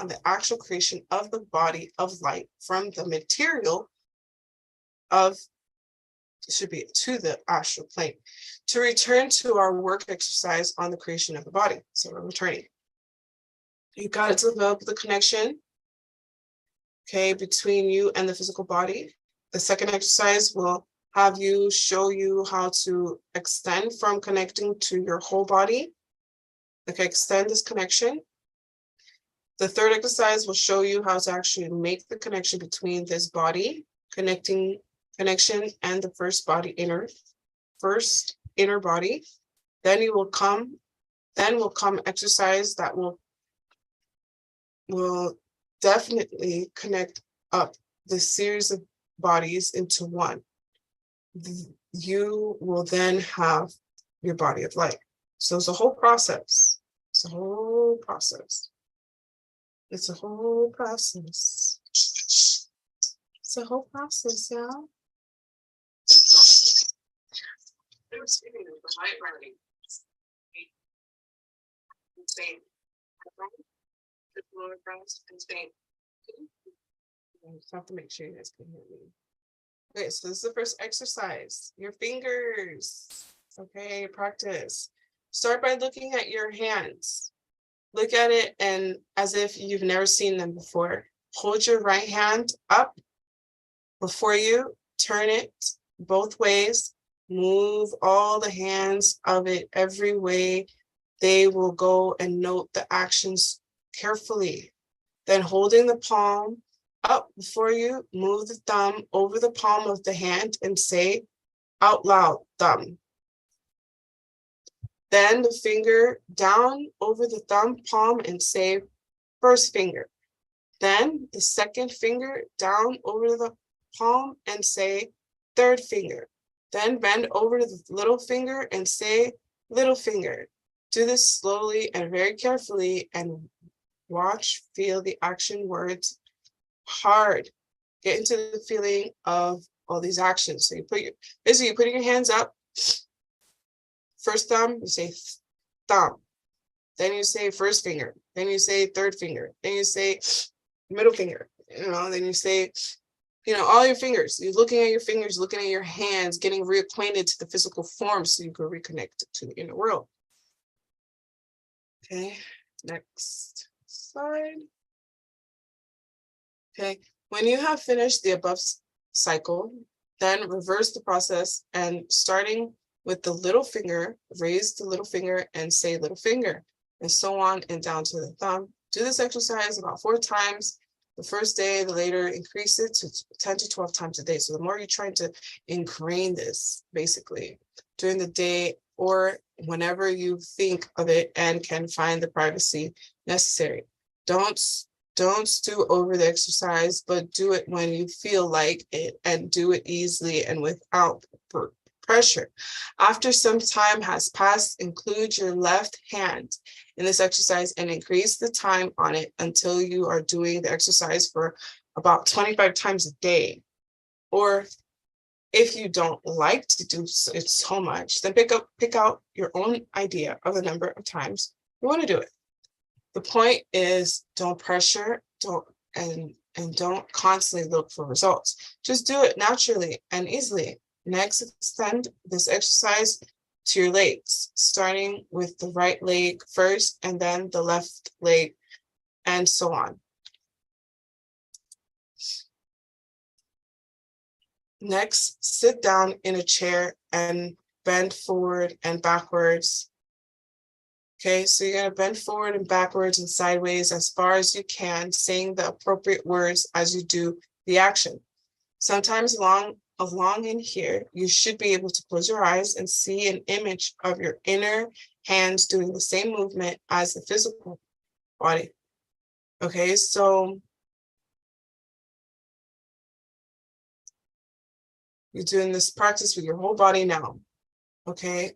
the actual creation of the body of light from the material of, it should be to the astral plane, to return to our work exercise on the creation of the body. So we're returning. You got to develop the connection, okay, between you and the physical body. The second exercise will have you show you how to extend from connecting to your whole body. Okay, extend this connection. The third exercise will show you how to actually make the connection between this body connection and the first inner body. Then will come exercise that will definitely connect up the series of bodies into one. You will then have your body of light. So it's a whole process. It's a whole process. It's a whole process. It's a whole process, y'all. I just have to make sure you guys can hear me. Okay, so this is the first exercise. Your fingers. Okay, practice. Start by looking at your hands. Look at it and as if you've never seen them before. Hold your right hand up before you. Turn it both ways. Move all the hands of it every way. They will go and note the actions carefully. Then holding the palm up before you, move the thumb over the palm of the hand and say out loud, thumb. Then the finger down over the thumb palm and say first finger. Then the second finger down over the palm and say third finger. Then bend over to the little finger and say little finger. Do this slowly and very carefully and watch, feel the action words hard. Get into the feeling of all these actions. So you putting your hands up. First thumb, you say thumb. Then you say first finger. Then you say third finger. Then you say middle finger. Then you say, all your fingers. You're looking at your fingers, looking at your hands, getting reacquainted to the physical form so you can reconnect to the inner world. Okay, next slide. Okay, when you have finished the above cycle, then reverse the process and starting with the little finger, raise the little finger and say little finger, and so on and down to the thumb. Do this exercise about 4 times. The first day, the later, increase it to 10 to 12 times a day. So the more you're trying to ingrain this, basically, during the day or whenever you think of it and can find the privacy necessary. Don't stew over the exercise, but do it when you feel like it and do it easily and without pressure. After some time has passed, include your left hand in this exercise and increase the time on it until you are doing the exercise for about 25 times a day. Or if you don't like to do it so much, then pick out your own idea of the number of times you want to do it. The point is, don't pressure, don't constantly look for results. Just do it naturally and easily. Next, extend this exercise to your legs, starting with the right leg first and then the left leg, and so on. Next, sit down in a chair and bend forward and backwards. Okay, so you're going to bend forward and backwards and sideways as far as you can, saying the appropriate words as you do the action. Sometimes along in here, you should be able to close your eyes and see an image of your inner hands doing the same movement as the physical body. Okay, so you're doing this practice with your whole body now. Okay.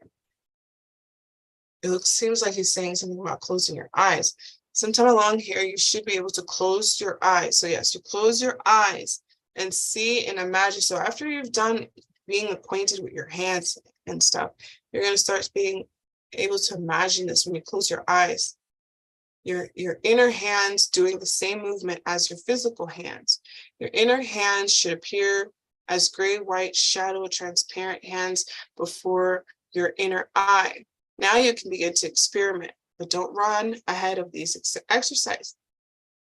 It seems like he's saying something about closing your eyes. Sometime along here, you should be able to close your eyes. So yes, you close your eyes and see and imagine. So after you've done being acquainted with your hands and stuff, you're going to start being able to imagine this when you close your eyes. Your inner hands doing the same movement as your physical hands. Your inner hands should appear as gray, white, shadow, transparent hands before your inner eye. Now you can begin to experiment, but don't run ahead of these exercises.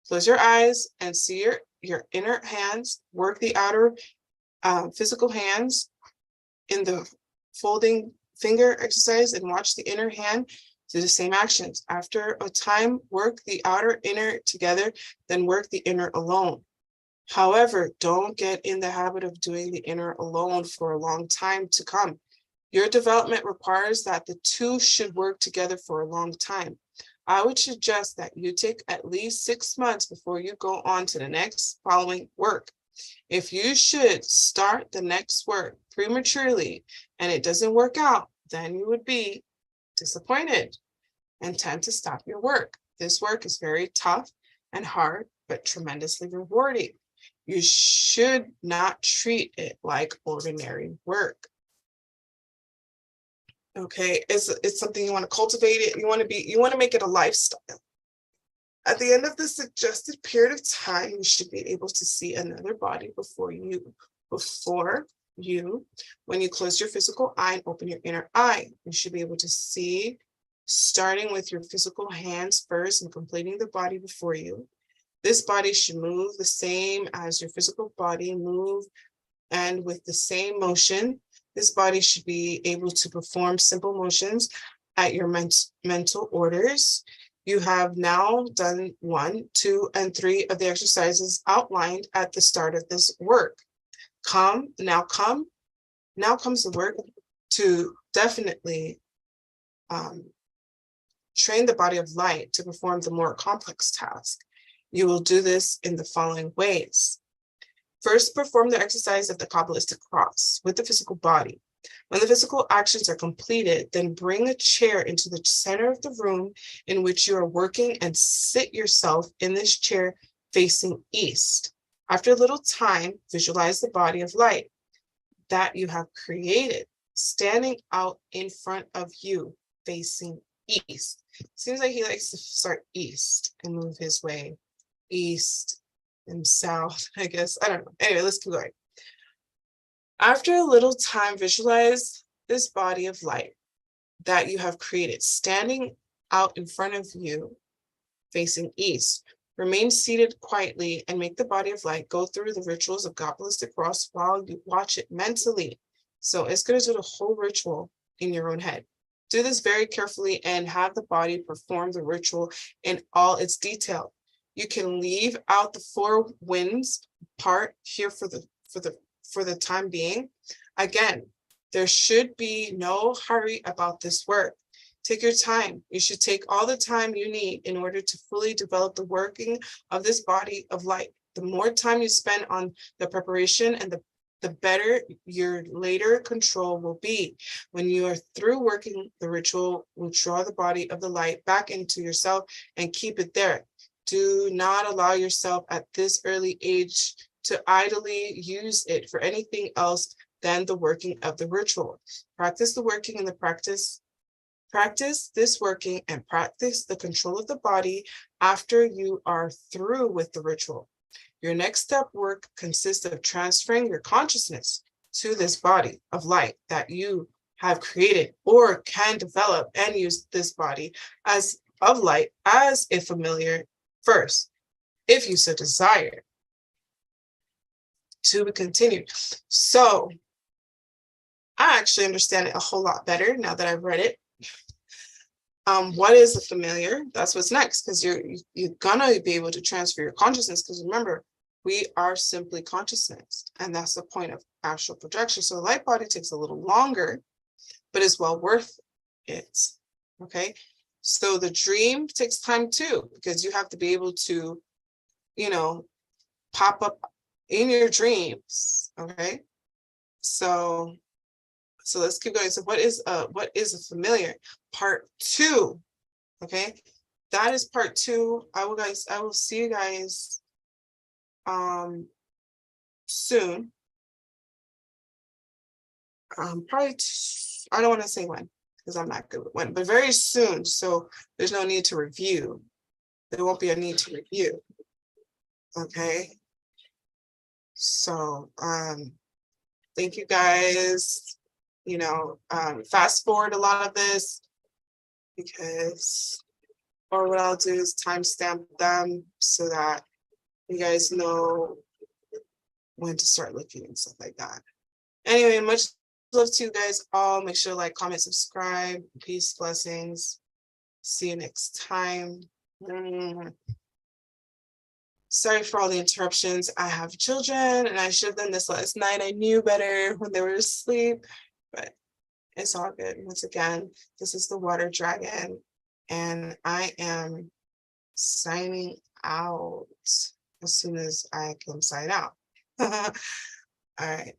Close your eyes and see your inner hands. Work the outer physical hands in the folding finger exercise and watch the inner hand Do the same actions. After a time, work the outer inner together, then work the inner alone. However, don't get in the habit of doing the inner alone for a long time to come. Your development requires that the two should work together for a long time. I would suggest that you take at least 6 months before you go on to the next following work. If you should start the next work prematurely and it doesn't work out, then you would be disappointed and tend to stop your work. This work is very tough and hard, but tremendously rewarding. You should not treat it like ordinary work. Okay, it's something you want to cultivate it. You want to make it a lifestyle. At the end of the suggested period of time, you should be able to see another body before you, when you close your physical eye and open your inner eye. You should be able to see, starting with your physical hands first and completing the body before you. This body should move the same as your physical body move, and with the same motion, this body should be able to perform simple motions at your mental orders. You have now done 1, 2, and 3 of the exercises outlined at the start of this work. Now comes the work to definitely train the body of light to perform the more complex task. You will do this in the following ways. First, perform the exercise of the Kabbalistic cross with the physical body. When the physical actions are completed, then bring a chair into the center of the room in which you are working and sit yourself in this chair facing east. After a little time, visualize the body of light that you have created standing out in front of you facing east. Seems like he likes to start east and move his way east and south, I guess. I don't know. Anyway, let's keep going. After a little time, visualize this body of light that you have created standing out in front of you facing east. Remain seated quietly and make the body of light go through the rituals of Kabbalistic cross while you watch it mentally. So it's going to do the whole ritual in your own head. Do this very carefully and have the body perform the ritual in all its detail. You can leave out the 4 winds part here for the time being. Again, there should be no hurry about this work. Take your time. You should take all the time you need in order to fully develop the working of this body of light. The more time you spend on the preparation and the better your later control will be. When you are through working the ritual, withdraw the body of the light back into yourself and keep it there. Do not allow yourself at this early age to idly use it for anything else than the working of the ritual. Practice the working and the practice this working and practice the control of the body after you are through with the ritual. Your next step work consists of transferring your consciousness to this body of light that you have created, or can develop and use this body as of light as a familiar first, if you so desire. To be continued. So I actually understand it a whole lot better now that I've read it. What is a familiar? That's what's next, because you're gonna be able to transfer your consciousness, because remember, we are simply consciousness, and that's the point of astral projection. So the light body takes a little longer, but is well worth it. Okay, so the dream takes time too, because you have to be able to, pop up in your dreams. Okay, so let's keep going. So what is a familiar? Part 2. Okay, that is part 2. I will see you guys soon. Probably I don't want to say when, because I'm not good with when, but very soon. So there's no need to review. There won't be a need to review. Okay. So thank you guys. Fast forward a lot of this, or what I'll do is timestamp them so that you guys know when to start looking and stuff like that. Anyway, much love to you guys all. Make sure to like, comment, subscribe. Peace, blessings. See you next time. Sorry for all the interruptions. I have children and I should have done this last night. I knew better when they were asleep, but it's all good. Once again, this is the Water Dragon and I am signing out as soon as I can sign out. All right.